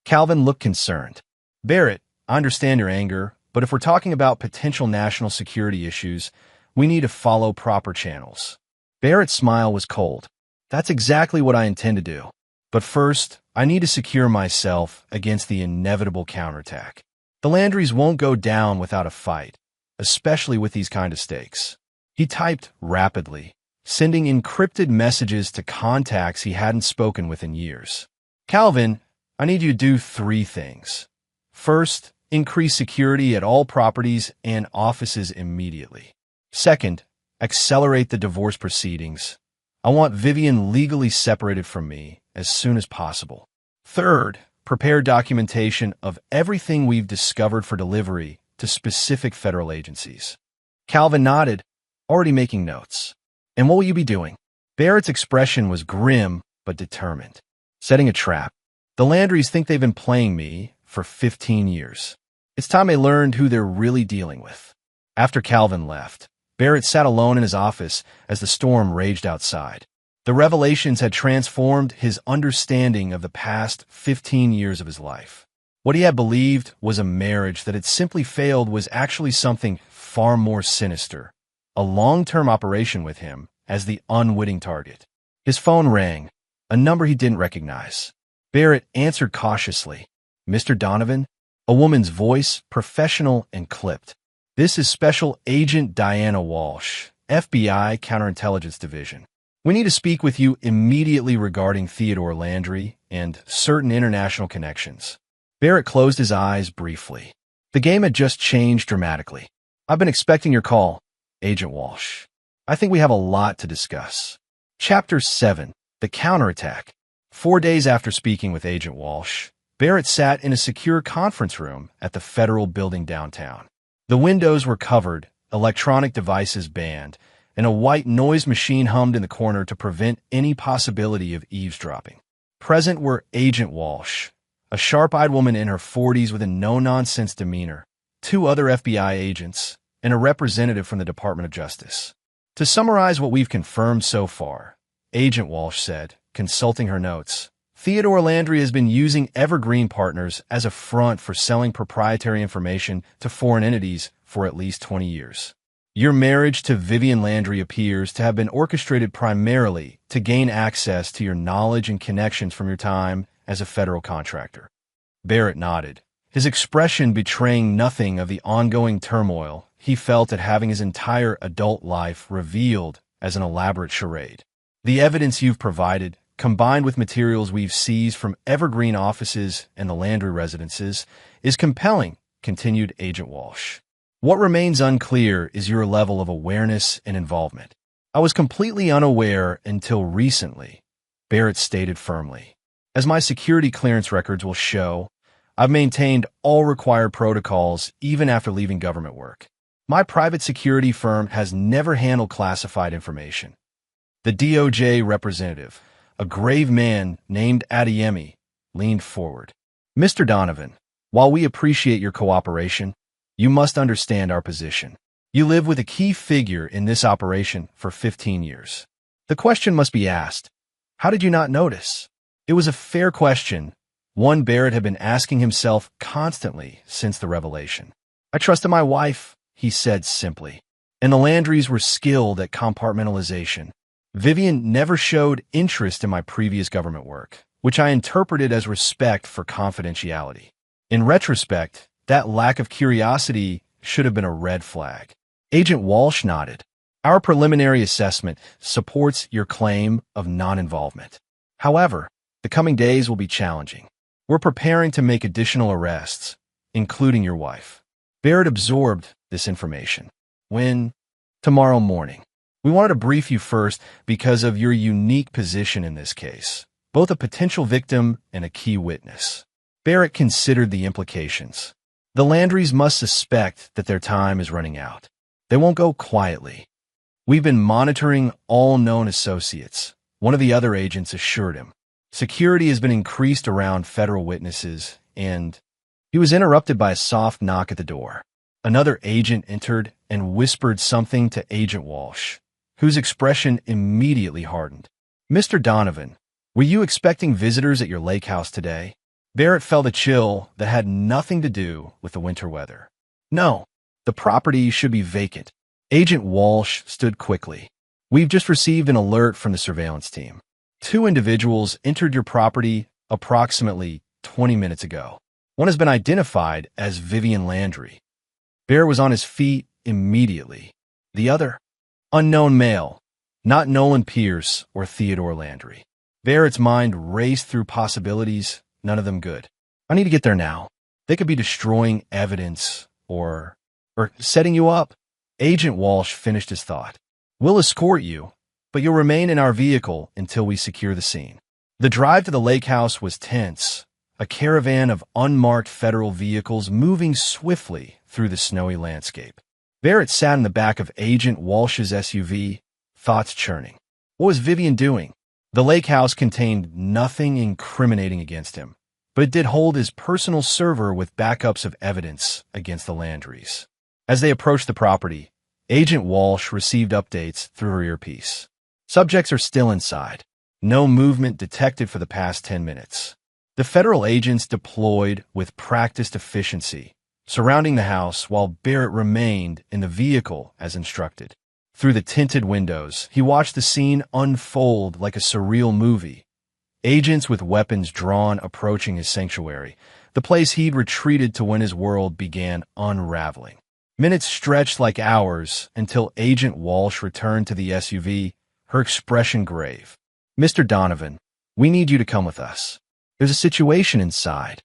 Calvin looked concerned. Barrett, I understand your anger, but if we're talking about potential national security issues, we need to follow proper channels. Barrett's smile was cold. That's exactly what I intend to do. But first, I need to secure myself against the inevitable counterattack. The Landrys won't go down without a fight, especially with these kind of stakes. He typed rapidly, sending encrypted messages to contacts he hadn't spoken with in years. Calvin, I need you to do 3 things. First, increase security at all properties and offices immediately. Second, accelerate the divorce proceedings. I want Vivian legally separated from me as soon as possible. Third, prepare documentation of everything we've discovered for delivery to specific federal agencies. Calvin nodded, already making notes. And what will you be doing? Barrett's expression was grim but determined. Setting a trap. The Landrys think they've been playing me for 15 years. It's time they learned who they're really dealing with. After Calvin left, Barrett sat alone in his office as the storm raged outside. The revelations had transformed his understanding of the past 15 years of his life. What he had believed was a marriage that had simply failed was actually something far more sinister, a long-term operation with him as the unwitting target. His phone rang, a number he didn't recognize. Barrett answered cautiously. Mr. Donovan? A woman's voice, professional and clipped. This is Special Agent Diana Walsh, FBI Counterintelligence Division. We need to speak with you immediately regarding Theodore Landry and certain international connections. Barrett closed his eyes briefly. The game had just changed dramatically. I've been expecting your call, Agent Walsh. I think we have a lot to discuss. Chapter 7, The Counterattack. 4 days after speaking with Agent Walsh, Barrett sat in a secure conference room at the federal building downtown. The windows were covered, electronic devices banned, and a white noise machine hummed in the corner to prevent any possibility of eavesdropping. Present were Agent Walsh, a sharp-eyed woman in her 40s with a no-nonsense demeanor, 2 other FBI agents, and a representative from the Department of Justice. To summarize what we've confirmed so far, Agent Walsh said, consulting her notes, Theodore Landry has been using Evergreen Partners as a front for selling proprietary information to foreign entities for at least 20 years. Your marriage to Vivian Landry appears to have been orchestrated primarily to gain access to your knowledge and connections from your time as a federal contractor. Barrett nodded, his expression betraying nothing of the ongoing turmoil he felt at having his entire adult life revealed as an elaborate charade. The evidence you've provided, combined with materials we've seized from Evergreen offices and the Landry residences, is compelling, continued Agent Walsh. What remains unclear is your level of awareness and involvement. I was completely unaware until recently, Barrett stated firmly. As my security clearance records will show, I've maintained all required protocols even after leaving government work. My private security firm has never handled classified information. The DOJ representative, a grave man named Adeyemi, leaned forward. Mr. Donovan, while we appreciate your cooperation, you must understand our position. You live with a key figure in this operation for 15 years. The question must be asked, how did you not notice? It was a fair question, one Barrett had been asking himself constantly since the revelation. I trusted my wife, he said simply, and the Landrys were skilled at compartmentalization. Vivian never showed interest in my previous government work, which I interpreted as respect for confidentiality. In retrospect, that lack of curiosity should have been a red flag. Agent Walsh nodded. Our preliminary assessment supports your claim of non-involvement. However, the coming days will be challenging. We're preparing to make additional arrests, including your wife. Barrett absorbed this information. When? Tomorrow morning. We wanted to brief you first because of your unique position in this case, both a potential victim and a key witness. Barrett considered the implications. The Landrys must suspect that their time is running out. They won't go quietly. We've been monitoring all known associates, one of the other agents assured him. Security has been increased around federal witnesses, and he was interrupted by a soft knock at the door. Another agent entered and whispered something to Agent Walsh, whose expression immediately hardened. "Mr. Donovan, were you expecting visitors at your lake house today?" Barrett felt a chill that had nothing to do with the winter weather. "No, the property should be vacant." Agent Walsh stood quickly. "We've just received an alert from the surveillance team. 2 individuals entered your property approximately 20 minutes ago. One has been identified as Vivian Landry." Barrett was on his feet immediately. "The other? Unknown male, not Nolan Pierce or Theodore Landry." Barrett's mind raced through possibilities, none of them good. "I need to get there now. They could be destroying evidence or setting you up." Agent Walsh finished his thought. "We'll escort you, but you'll remain in our vehicle until we secure the scene." The drive to the lake house was tense, a caravan of unmarked federal vehicles moving swiftly through the snowy landscape. Barrett sat in the back of Agent Walsh's SUV, thoughts churning. What was Vivian doing? The lake house contained nothing incriminating against him, but it did hold his personal server with backups of evidence against the Landrys. As they approached the property, Agent Walsh received updates through her earpiece. Subjects are still inside. No movement detected for the past 10 minutes. The federal agents deployed with practiced efficiency, surrounding the house while Barrett remained in the vehicle as instructed. Through the tinted windows, he watched the scene unfold like a surreal movie. Agents with weapons drawn approaching his sanctuary, the place he'd retreated to when his world began unraveling. Minutes stretched like hours until Agent Walsh returned to the SUV, her expression grave. "Mr. Donovan, we need you to come with us. There's a situation inside."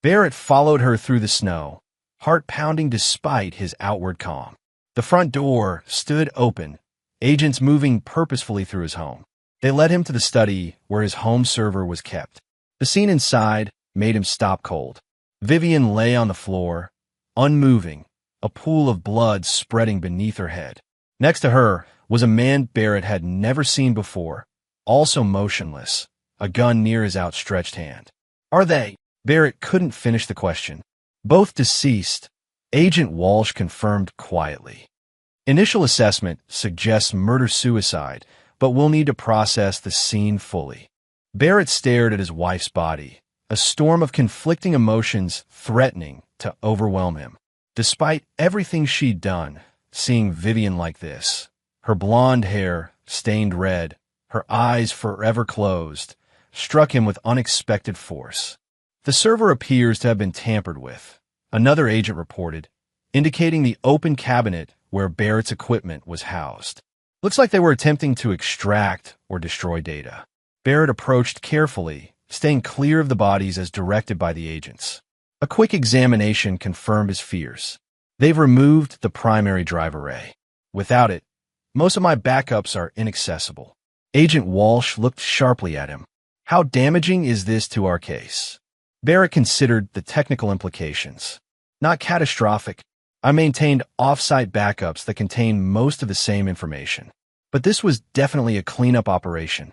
Barrett followed her through the snow, heart pounding despite his outward calm. The front door stood open, agents moving purposefully through his home. They led him to the study where his home server was kept. The scene inside made him stop cold. Vivian lay on the floor, unmoving, a pool of blood spreading beneath her head. Next to her was a man Barrett had never seen before, also motionless, a gun near his outstretched hand. "Are they?" Barrett couldn't finish the question. "Both deceased," Agent Walsh confirmed quietly. "Initial assessment suggests murder-suicide, but we'll need to process the scene fully." Barrett stared at his wife's body, a storm of conflicting emotions threatening to overwhelm him. Despite everything she'd done, seeing Vivian like this, her blonde hair stained red, her eyes forever closed, struck him with unexpected force. "The server appears to have been tampered with," another agent reported, indicating the open cabinet where Barrett's equipment was housed. "Looks like they were attempting to extract or destroy data." Barrett approached carefully, staying clear of the bodies as directed by the agents. A quick examination confirmed his fears. "They've removed the primary drive array. Without it, most of my backups are inaccessible." Agent Walsh looked sharply at him. "How damaging is this to our case?" Barrett considered the technical implications. "Not catastrophic. I maintained off-site backups that contain most of the same information. But this was definitely a cleanup operation."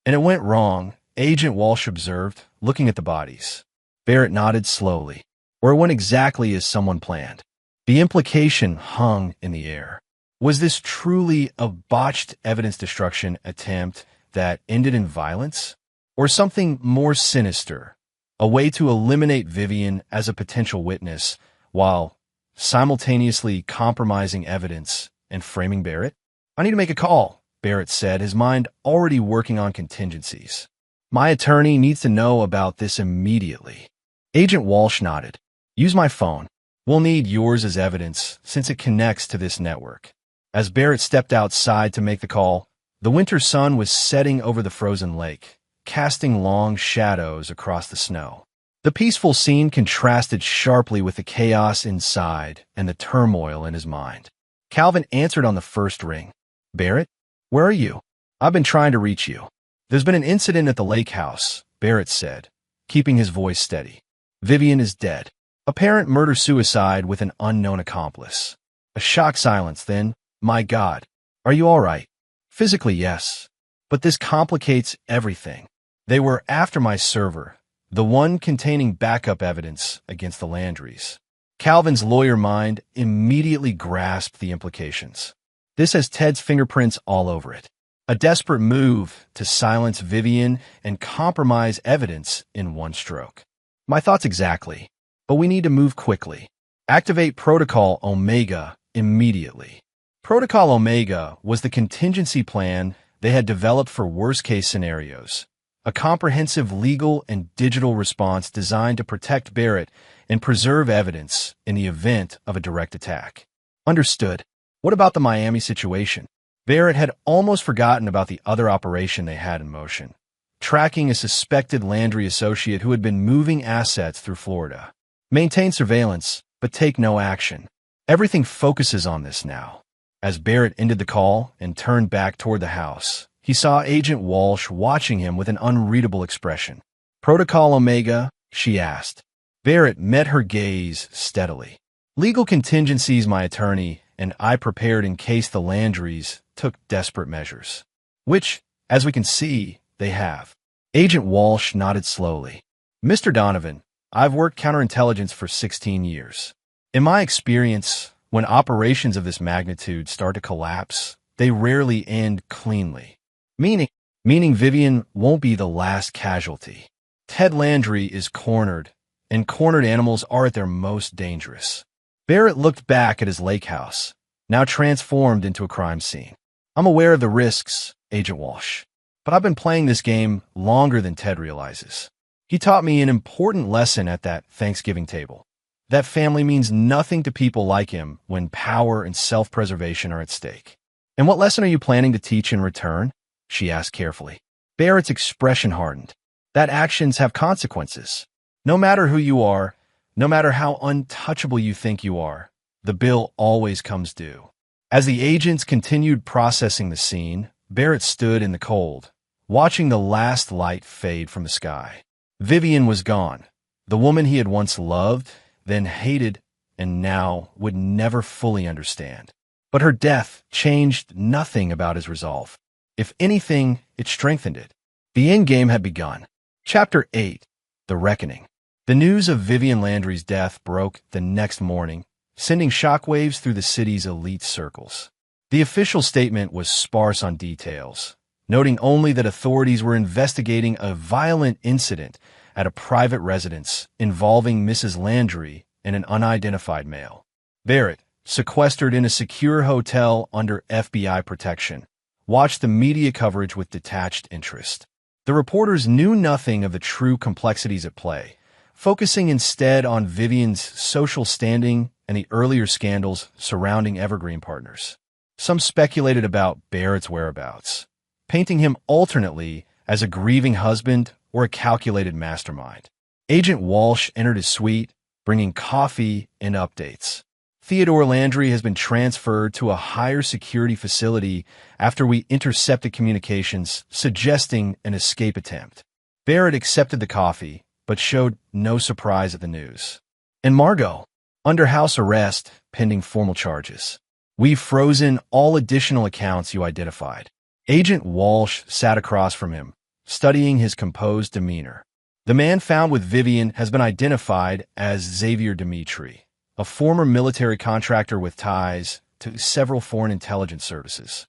"And it went wrong," Agent Walsh observed, looking at the bodies. Barrett nodded slowly. "Or it went exactly as someone planned." The implication hung in the air. Was this truly a botched evidence destruction attempt that ended in violence? Or something more sinister, a way to eliminate Vivian as a potential witness while simultaneously compromising evidence and framing Barrett? "I need to make a call," Barrett said, his mind already working on contingencies. "My attorney needs to know about this immediately." Agent Walsh nodded. "Use my phone. We'll need yours as evidence since it connects to this network." As Barrett stepped outside to make the call, the winter sun was setting over the frozen lake, casting long shadows across the snow. The peaceful scene contrasted sharply with the chaos inside and the turmoil in his mind. Calvin answered on the first ring. "Barrett, where are you? I've been trying to reach you." "There's been an incident at the lake house," Barrett said, keeping his voice steady. "Vivian is dead. Apparent murder-suicide with an unknown accomplice." A shocked silence, then, "My God, are you all right?" "Physically, yes. But this complicates everything. They were after my server, the one containing backup evidence against the Landrys." Calvin's lawyer mind immediately grasped the implications. This has Ted's fingerprints all over it. A desperate move to silence Vivian and compromise evidence in one stroke. My thoughts exactly, but we need to move quickly. Activate Protocol Omega immediately. Protocol Omega was the contingency plan they had developed for worst-case scenarios, a comprehensive legal and digital response designed to protect Barrett and preserve evidence in the event of a direct attack. Understood. What about the Miami situation? Barrett had almost forgotten about the other operation they had in motion, tracking a suspected Landry associate who had been moving assets through Florida. Maintain surveillance, but take no action. Everything focuses on this now. As Barrett ended the call and turned back toward the house, he saw Agent Walsh watching him with an unreadable expression. Protocol Omega? She asked. Barrett met her gaze steadily. Legal contingencies, my attorney, and I prepared in case the Landrys took desperate measures. Which, as we can see, they have. Agent Walsh nodded slowly. Mr. Donovan, I've worked counterintelligence for 16 years. In my experience, when operations of this magnitude start to collapse, they rarely end cleanly. Meaning Vivian won't be the last casualty. Ted Landry is cornered, and cornered animals are at their most dangerous. Barrett looked back at his lake house, now transformed into a crime scene. I'm aware of the risks, Agent Walsh, but I've been playing this game longer than Ted realizes. He taught me an important lesson at that Thanksgiving table. That family means nothing to people like him when power and self-preservation are at stake. And what lesson are you planning to teach in return? She asked carefully. Barrett's expression hardened. That actions have consequences. No matter who you are, no matter how untouchable you think you are, the bill always comes due. As the agents continued processing the scene, Barrett stood in the cold, watching the last light fade from the sky. Vivian was gone, the woman he had once loved, then hated, and now would never fully understand. But her death changed nothing about his resolve. If anything, it strengthened it. The endgame had begun. Chapter 8. The Reckoning. The news of Vivian Landry's death broke the next morning, sending shockwaves through the city's elite circles. The official statement was sparse on details, noting only that authorities were investigating a violent incident at a private residence involving Mrs. Landry and an unidentified male. Barrett, sequestered in a secure hotel under FBI protection, watched the media coverage with detached interest. The reporters knew nothing of the true complexities at play, focusing instead on Vivian's social standing and the earlier scandals surrounding Evergreen Partners. Some speculated about Barrett's whereabouts, painting him alternately as a grieving husband or a calculated mastermind. Agent Walsh entered his suite, bringing coffee and updates. Theodore Landry has been transferred to a higher security facility after we intercepted communications suggesting an escape attempt. Barrett accepted the coffee, but showed no surprise at the news. And Margot, under house arrest, pending formal charges. We've frozen all additional accounts you identified. Agent Walsh sat across from him, studying his composed demeanor. The man found with Vivian has been identified as Xavier Dimitri, a former military contractor with ties to several foreign intelligence services.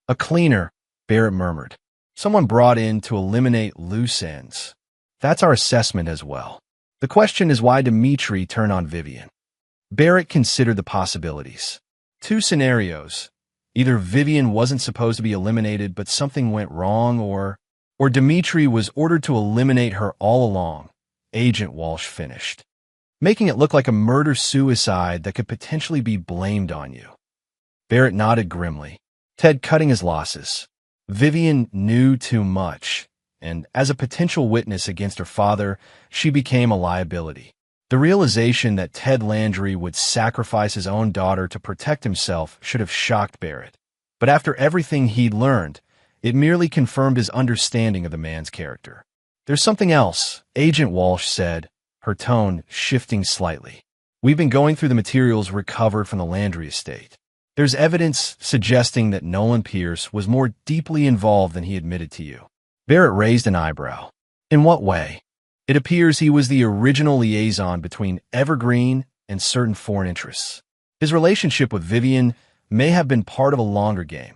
A cleaner, Barrett murmured. Someone brought in to eliminate loose ends. That's our assessment as well. The question is why Dimitri turned on Vivian. Barrett considered the possibilities. Two scenarios. Either Vivian wasn't supposed to be eliminated, but something went wrong, or Dimitri was ordered to eliminate her all along, Agent Walsh finished, making it look like a murder-suicide that could potentially be blamed on you. Barrett nodded grimly, Ted cutting his losses. Vivian knew too much, and as a potential witness against her father, she became a liability. The realization that Ted Landry would sacrifice his own daughter to protect himself should have shocked Barrett. But after everything he'd learned, it merely confirmed his understanding of the man's character. There's something else, Agent Walsh said, her tone shifting slightly. We've been going through the materials recovered from the Landry estate. There's evidence suggesting that Nolan Pierce was more deeply involved than he admitted to you. Barrett raised an eyebrow. In what way? It appears he was the original liaison between Evergreen and certain foreign interests. His relationship with Vivian may have been part of a longer game,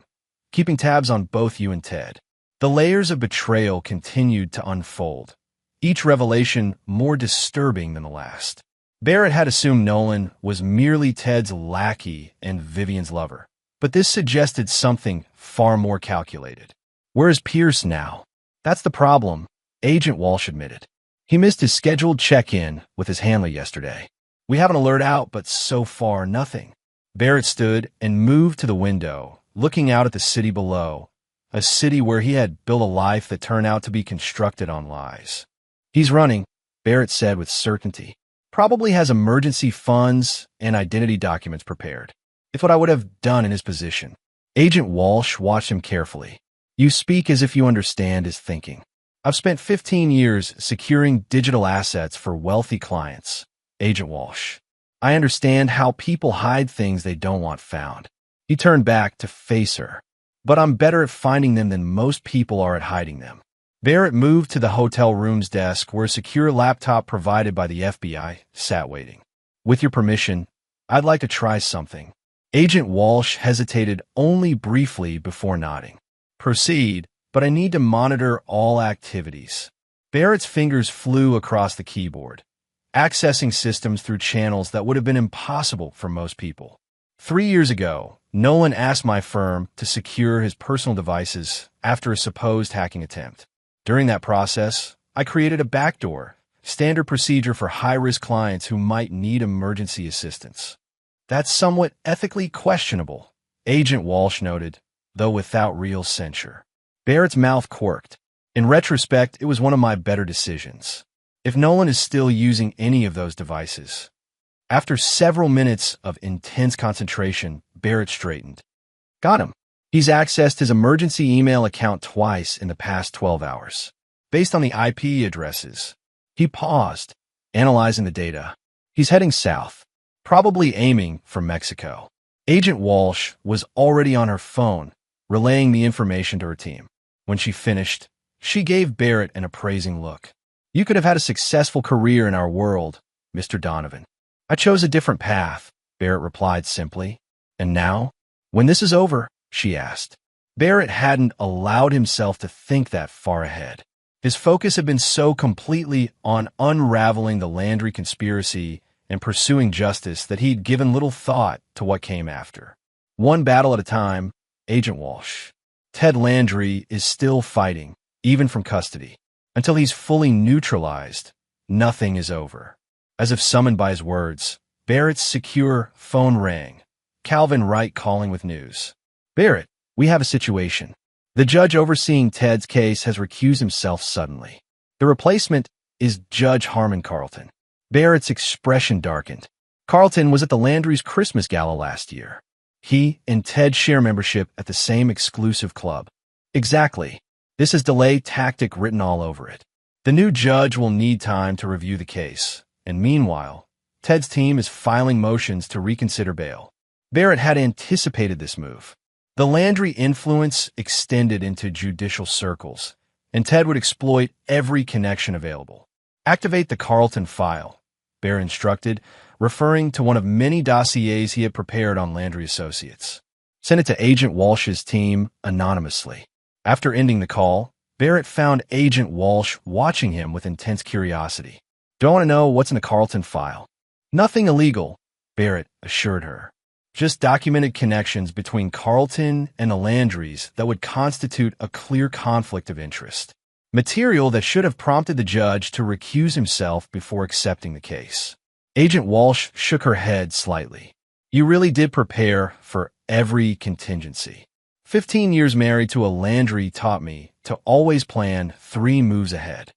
keeping tabs on both you and Ted. The layers of betrayal continued to unfold, each revelation more disturbing than the last. Barrett had assumed Nolan was merely Ted's lackey and Vivian's lover, but this suggested something far more calculated. Where is Pierce now? That's the problem, Agent Walsh admitted. He missed his scheduled check-in with his handler yesterday. We have an alert out, but so far, nothing. Barrett stood and moved to the window, looking out at the city below, a city where he had built a life that turned out to be constructed on lies. He's running, Barrett said with certainty. Probably has emergency funds and identity documents prepared. It's what I would have done in his position. Agent Walsh watched him carefully. You speak as if you understand his thinking. I've spent 15 years securing digital assets for wealthy clients, Agent Walsh. I understand how people hide things they don't want found. He turned back to face her. But I'm better at finding them than most people are at hiding them. Barrett moved to the hotel room's desk where a secure laptop provided by the FBI sat waiting. With your permission, I'd like to try something. Agent Walsh hesitated only briefly before nodding. Proceed, but I need to monitor all activities. Barrett's fingers flew across the keyboard, accessing systems through channels that would have been impossible for most people. 3 years ago, Nolan asked my firm to secure his personal devices after a supposed hacking attempt. During that process, I created a backdoor, standard procedure for high-risk clients who might need emergency assistance. That's somewhat ethically questionable, Agent Walsh noted, though without real censure. Barrett's mouth quirked. In retrospect, it was one of my better decisions. If Nolan is still using any of those devices. After several minutes of intense concentration, Barrett straightened. Got him. He's accessed his emergency email account twice in the past 12 hours. Based on the IP addresses. He paused, analyzing the data. He's heading south, probably aiming for Mexico. Agent Walsh was already on her phone, relaying the information to her team. When she finished, she gave Barrett an appraising look. You could have had a successful career in our world, Mr. Donovan. I chose a different path, Barrett replied simply. And now, when this is over, she asked. Barrett hadn't allowed himself to think that far ahead. His focus had been so completely on unraveling the Landry conspiracy and pursuing justice that he'd given little thought to what came after. One battle at a time, Agent Walsh. Ted Landry is still fighting, even from custody. Until he's fully neutralized, nothing is over. As if summoned by his words, Barrett's secure phone rang. Calvin Wright calling with news. Barrett, we have a situation. The judge overseeing Ted's case has recused himself suddenly. The replacement is Judge Harmon Carlton. Barrett's expression darkened. Carlton was at the Landry's Christmas gala last year. He and Ted share membership at the same exclusive club. Exactly. This is delay tactic written all over it. The new judge will need time to review the case, and meanwhile, Ted's team is filing motions to reconsider bail. Barrett had anticipated this move. The Landry influence extended into judicial circles, and Ted would exploit every connection available. Activate the Carlton file, Barrett instructed, referring to one of many dossiers he had prepared on Landry Associates. Send it to Agent Walsh's team anonymously. After ending the call, Barrett found Agent Walsh watching him with intense curiosity. Don't want to know what's in the Carlton file. Nothing illegal, Barrett assured her. Just documented connections between Carlton and the Landrys that would constitute a clear conflict of interest. Material that should have prompted the judge to recuse himself before accepting the case. Agent Walsh shook her head slightly. You really did prepare for every contingency. 15 years married to a Landry taught me to always plan 3 moves ahead.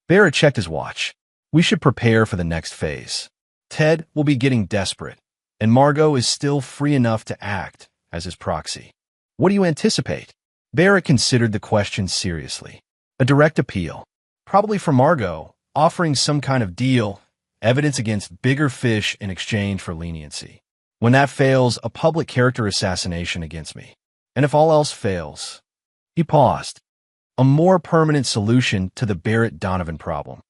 Barrett checked his watch. We should prepare for the next phase. Ted will be getting desperate, and Margot is still free enough to act as his proxy. What do you anticipate? Barrett considered the question seriously. A direct appeal, probably for Margot, offering some kind of deal, evidence against bigger fish in exchange for leniency. When that fails, a public character assassination against me. And if all else fails, he paused. A more permanent solution to the Barrett-Donovan problem.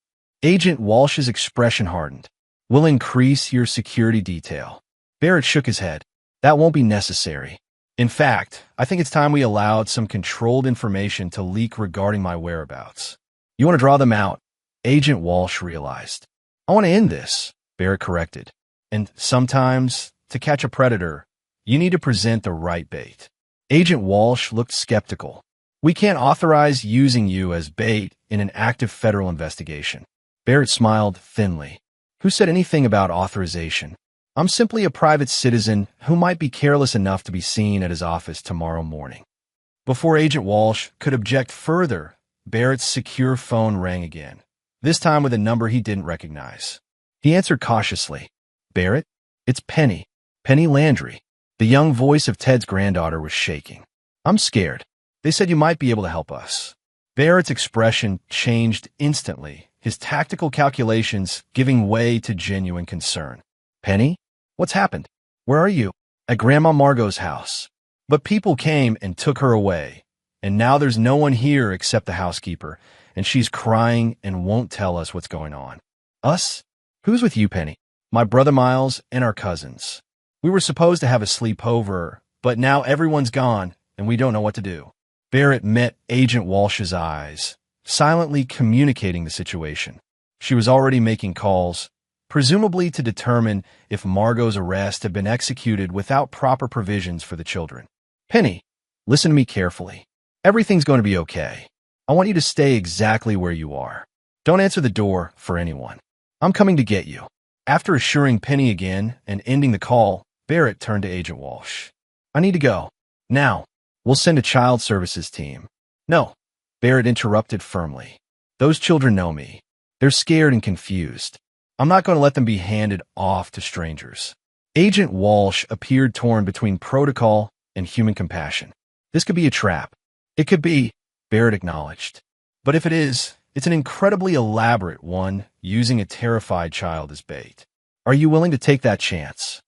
Agent Walsh's expression hardened. We'll increase your security detail. Barrett shook his head. That won't be necessary. In fact, I think it's time we allowed some controlled information to leak regarding my whereabouts. You want to draw them out? Agent Walsh realized. I want to end this, Barrett corrected. And sometimes, to catch a predator, you need to present the right bait. Agent Walsh looked skeptical. We can't authorize using you as bait in an active federal investigation. Barrett smiled thinly. Who said anything about authorization? I'm simply a private citizen who might be careless enough to be seen at his office tomorrow morning. Before Agent Walsh could object further, Barrett's secure phone rang again, this time with a number he didn't recognize. He answered cautiously. Barrett? It's Penny. Penny Landry. The young voice of Ted's granddaughter was shaking. I'm scared. They said you might be able to help us. Barrett's expression changed instantly, his tactical calculations giving way to genuine concern. Penny? What's happened? Where are you? At Grandma Margot's house. But people came and took her away, and now there's no one here except the housekeeper, and she's crying and won't tell us what's going on. Us? Who's with you, Penny? My brother Miles and our cousins. We were supposed to have a sleepover, but now everyone's gone, and we don't know what to do. Barrett met Agent Walsh's eyes, silently communicating the situation. She was already making calls, presumably to determine if Margot's arrest had been executed without proper provisions for the children. Penny, listen to me carefully. Everything's going to be okay. I want you to stay exactly where you are. Don't answer the door for anyone. I'm coming to get you. After assuring Penny again and ending the call, Barrett turned to Agent Walsh. I need to go. Now. We'll send a child services team. No, Barrett interrupted firmly. Those children know me. They're scared and confused. I'm not going to let them be handed off to strangers. Agent Walsh appeared torn between protocol and human compassion. This could be a trap. It could be, Barrett acknowledged. But if it is, it's an incredibly elaborate one, using a terrified child as bait. Are you willing to take that chance?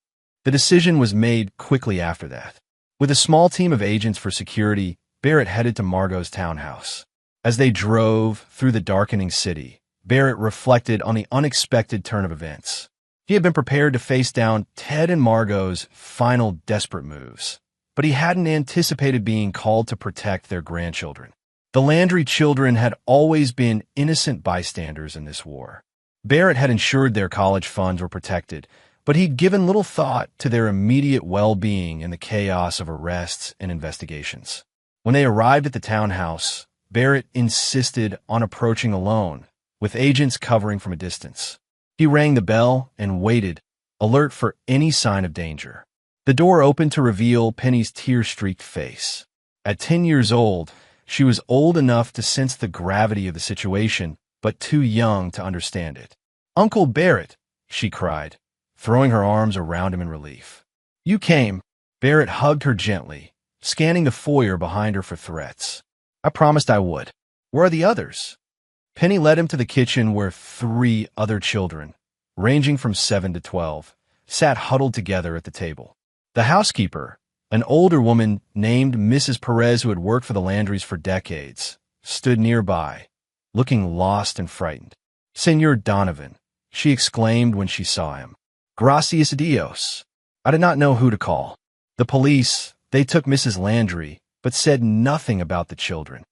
The decision was made quickly after that. With a small team of agents for security, Barrett headed to Margot's townhouse. As they drove through the darkening city, Barrett reflected on the unexpected turn of events. He had been prepared to face down Ted and Margot's final desperate moves, but he hadn't anticipated being called to protect their grandchildren. The Landry children had always been innocent bystanders in this war. Barrett had ensured their college funds were protected, but he'd given little thought to their immediate well-being in the chaos of arrests and investigations. When they arrived at the townhouse, Barrett insisted on approaching alone, with agents covering from a distance. He rang the bell and waited, alert for any sign of danger. The door opened to reveal Penny's tear-streaked face. At 10 years old, she was old enough to sense the gravity of the situation, but too young to understand it. Uncle Barrett, she cried, throwing her arms around him in relief. You came. Barrett hugged her gently, scanning the foyer behind her for threats. I promised I would. Where are the others? Penny led him to the kitchen where 3 other children, ranging from 7 to 12, sat huddled together at the table. The housekeeper, an older woman named Mrs. Perez who had worked for the Landrys for decades, stood nearby, looking lost and frightened. Senor Donovan, she exclaimed when she saw him. Gracias a Dios. I did not know who to call. The police, they took Mrs. Landry, but said nothing about the children.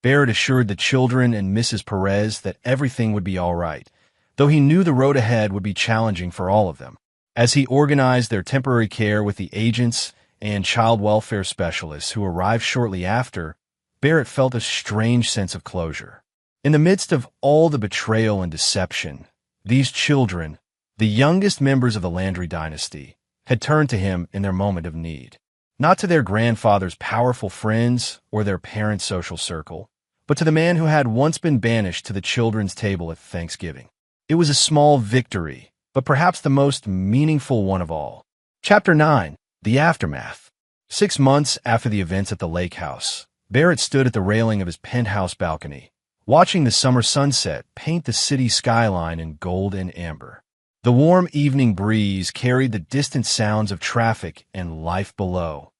Barrett assured the children and Mrs. Perez that everything would be all right, though he knew the road ahead would be challenging for all of them. As he organized their temporary care with the agents and child welfare specialists who arrived shortly after, Barrett felt a strange sense of closure. In the midst of all the betrayal and deception, these children, the youngest members of the Landry dynasty, had turned to him in their moment of need. Not to their grandfather's powerful friends or their parents' social circle, but to the man who had once been banished to the children's table at Thanksgiving. It was a small victory, but perhaps the most meaningful one of all. Chapter 9. The Aftermath. 6 months after the events at the lake house, Barrett stood at the railing of his penthouse balcony, watching the summer sunset paint the city skyline in gold and amber. The warm evening breeze carried the distant sounds of traffic and life below.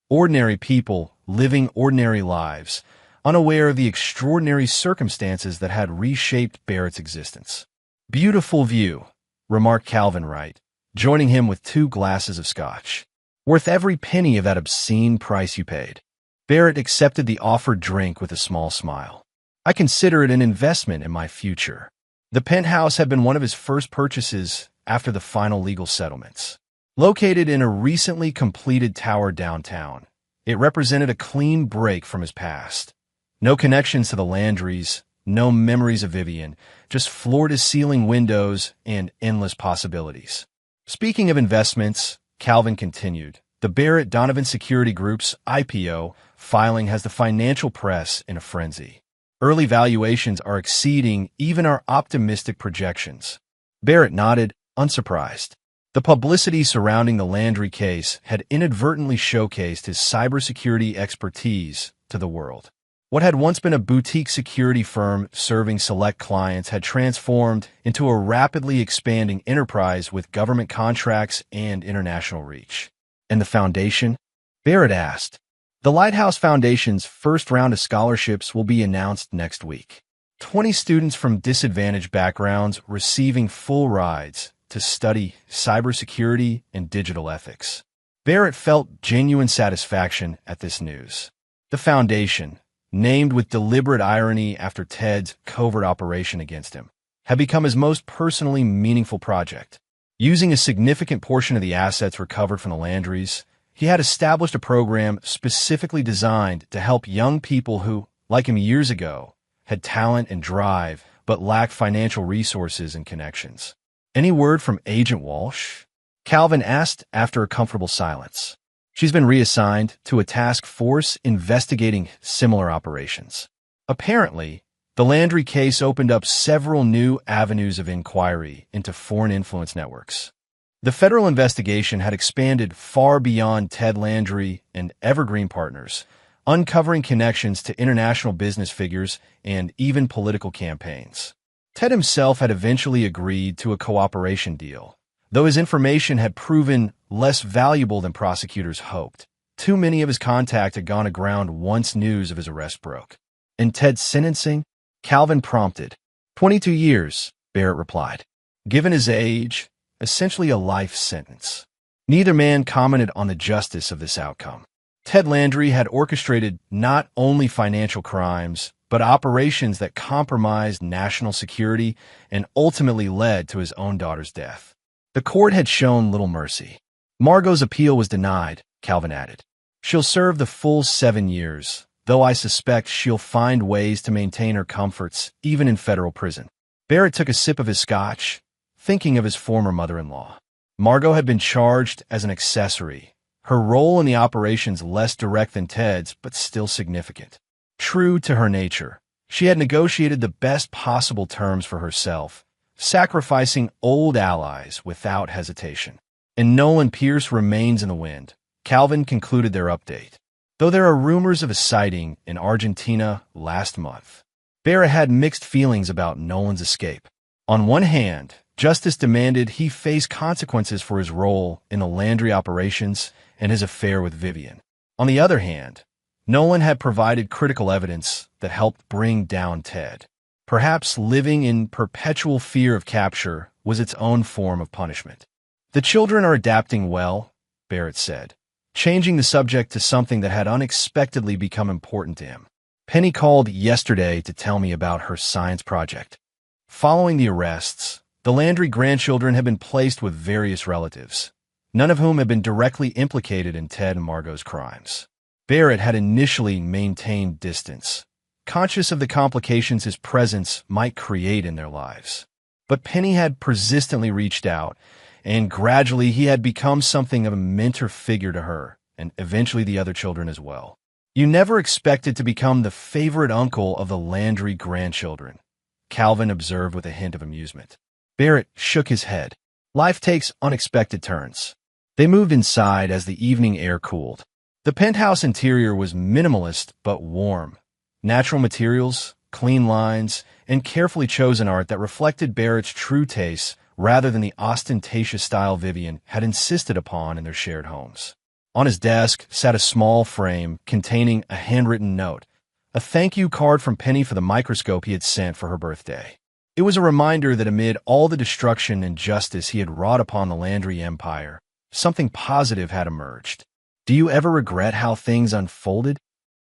Ordinary people living ordinary lives, unaware of the extraordinary circumstances that had reshaped Barrett's existence. Beautiful view, remarked Calvin Wright, joining him with 2 glasses of scotch. Worth every penny of that obscene price you paid. Barrett accepted the offered drink with a small smile. I consider it an investment in my future. The penthouse had been one of his first purchases after the final legal settlements. Located in a recently completed tower downtown, it represented a clean break from his past. No connections to the Landrys, no memories of Vivian, just floor-to-ceiling windows and endless possibilities. Speaking of investments, Calvin continued, the Barrett Donovan Security Group's IPO filing has the financial press in a frenzy. Early valuations are exceeding even our optimistic projections. Barrett nodded, unsurprised. The publicity surrounding the Landry case had inadvertently showcased his cybersecurity expertise to the world. What had once been a boutique security firm serving select clients had transformed into a rapidly expanding enterprise with government contracts and international reach. And the foundation? Barrett asked. The Lighthouse Foundation's first round of scholarships will be announced next week. 20 students from disadvantaged backgrounds receiving full rides to study cybersecurity and digital ethics. Barrett felt genuine satisfaction at this news. The foundation, named with deliberate irony after Ted's covert operation against him, had become his most personally meaningful project. Using a significant portion of the assets recovered from the Landrys, he had established a program specifically designed to help young people who, like him years ago, had talent and drive but lacked financial resources and connections. Any word from Agent Walsh? Calvin asked after a comfortable silence. She's been reassigned to a task force investigating similar operations. Apparently, the Landry case opened up several new avenues of inquiry into foreign influence networks. The federal investigation had expanded far beyond Ted Landry and Evergreen Partners, uncovering connections to international business figures and even political campaigns. Ted himself had eventually agreed to a cooperation deal, though his information had proven less valuable than prosecutors hoped. Too many of his contacts had gone aground once news of his arrest broke. And Ted's sentencing? Calvin prompted. 22 years, Barrett replied. Given his age, essentially a life sentence. Neither man commented on the justice of this outcome. Ted Landry had orchestrated not only financial crimes, but operations that compromised national security and ultimately led to his own daughter's death. The court had shown little mercy. Margot's appeal was denied, Calvin added. She'll serve the full 7 years, though I suspect she'll find ways to maintain her comforts even in federal prison. Barrett took a sip of his scotch, thinking of his former mother-in-law. Margot had been charged as an accessory, her role in the operations less direct than Ted's, but still significant. True to her nature, she had negotiated the best possible terms for herself, sacrificing old allies without hesitation. And Nolan Pierce remains in the wind. Calvin concluded their update. Though there are rumors of a sighting in Argentina last month, Barrett had mixed feelings about Nolan's escape. On one hand, justice demanded he face consequences for his role in the Landry operations and his affair with Vivian. On the other hand, Nolan had provided critical evidence that helped bring down Ted. Perhaps living in perpetual fear of capture was its own form of punishment. The children are adapting well, Barrett said, changing the subject to something that had unexpectedly become important to him. Penny called yesterday to tell me about her science project. Following the arrests, the Landry grandchildren had been placed with various relatives, none of whom had been directly implicated in Ted and Margot's crimes. Barrett had initially maintained distance, conscious of the complications his presence might create in their lives. But Penny had persistently reached out, and gradually he had become something of a mentor figure to her, and eventually the other children as well. You never expected to become the favorite uncle of the Landry grandchildren, Calvin observed with a hint of amusement. Barrett shook his head. Life takes unexpected turns. They moved inside as the evening air cooled. The penthouse interior was minimalist but warm. Natural materials, clean lines, and carefully chosen art that reflected Barrett's true tastes rather than the ostentatious style Vivian had insisted upon in their shared homes. On his desk sat a small frame containing a handwritten note, a thank you card from Penny for the microscope he had sent for her birthday. It was a reminder that amid all the destruction and injustice he had wrought upon the Landry Empire, something positive had emerged. "Do you ever regret how things unfolded?"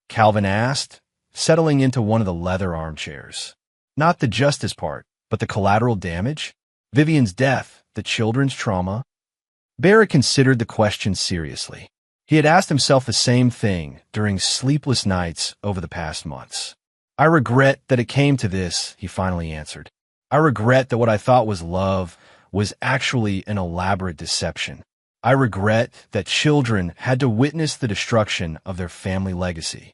Calvin asked, settling into one of the leather armchairs. "Not the justice part, but the collateral damage? Vivian's death, the children's trauma?" Barrett considered the question seriously. He had asked himself the same thing during sleepless nights over the past months. "I regret that it came to this," he finally answered. "I regret that what I thought was love was actually an elaborate deception. I regret that children had to witness the destruction of their family legacy."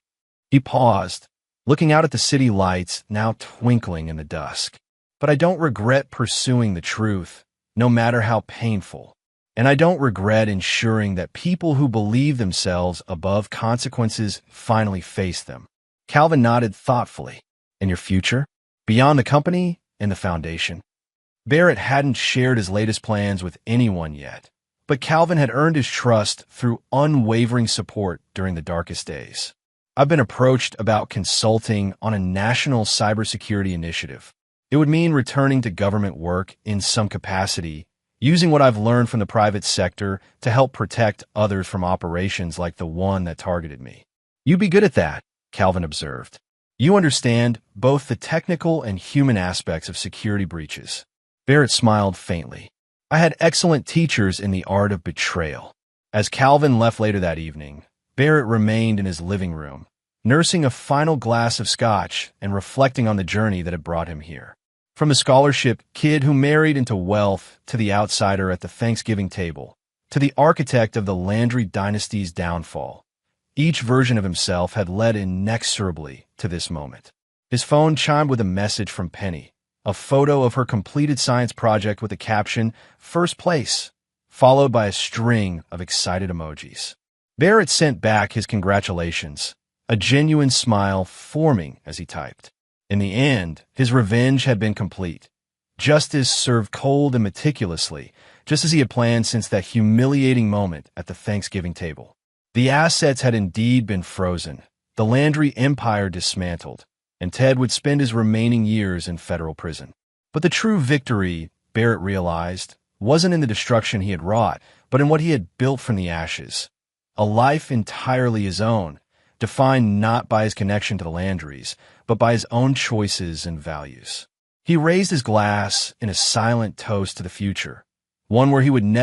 He paused, looking out at the city lights now twinkling in the dusk. "But I don't regret pursuing the truth, no matter how painful. And I don't regret ensuring that people who believe themselves above consequences finally face them." Calvin nodded thoughtfully. "And your future? Beyond the company and the foundation?" Barrett hadn't shared his latest plans with anyone yet, but Calvin had earned his trust through unwavering support during the darkest days. "I've been approached about consulting on a national cybersecurity initiative. It would mean returning to government work in some capacity, using what I've learned from the private sector to help protect others from operations like the one that targeted me." "You'd be good at that," Calvin observed. "You understand both the technical and human aspects of security breaches." Barrett smiled faintly. "I had excellent teachers in the art of betrayal." As Calvin left later that evening, Barrett remained in his living room, nursing a final glass of scotch and reflecting on the journey that had brought him here. From the scholarship kid who married into wealth to the outsider at the Thanksgiving table, to the architect of the Landry dynasty's downfall, each version of himself had led inexorably to this moment. His phone chimed with a message from Penny, a photo of her completed science project with the caption, "First place," followed by a string of excited emojis. Barrett sent back his congratulations, a genuine smile forming as he typed. In the end, his revenge had been complete. Justice served cold and meticulously, just as he had planned since that humiliating moment at the Thanksgiving table. The assets had indeed been frozen, the Landry Empire dismantled, and Ted would spend his remaining years in federal prison. But the true victory, Barrett realized, wasn't in the destruction he had wrought, but in what he had built from the ashes. A life entirely his own, defined not by his connection to the Landrys, but by his own choices and values. He raised his glass in a silent toast to the future, one where he would never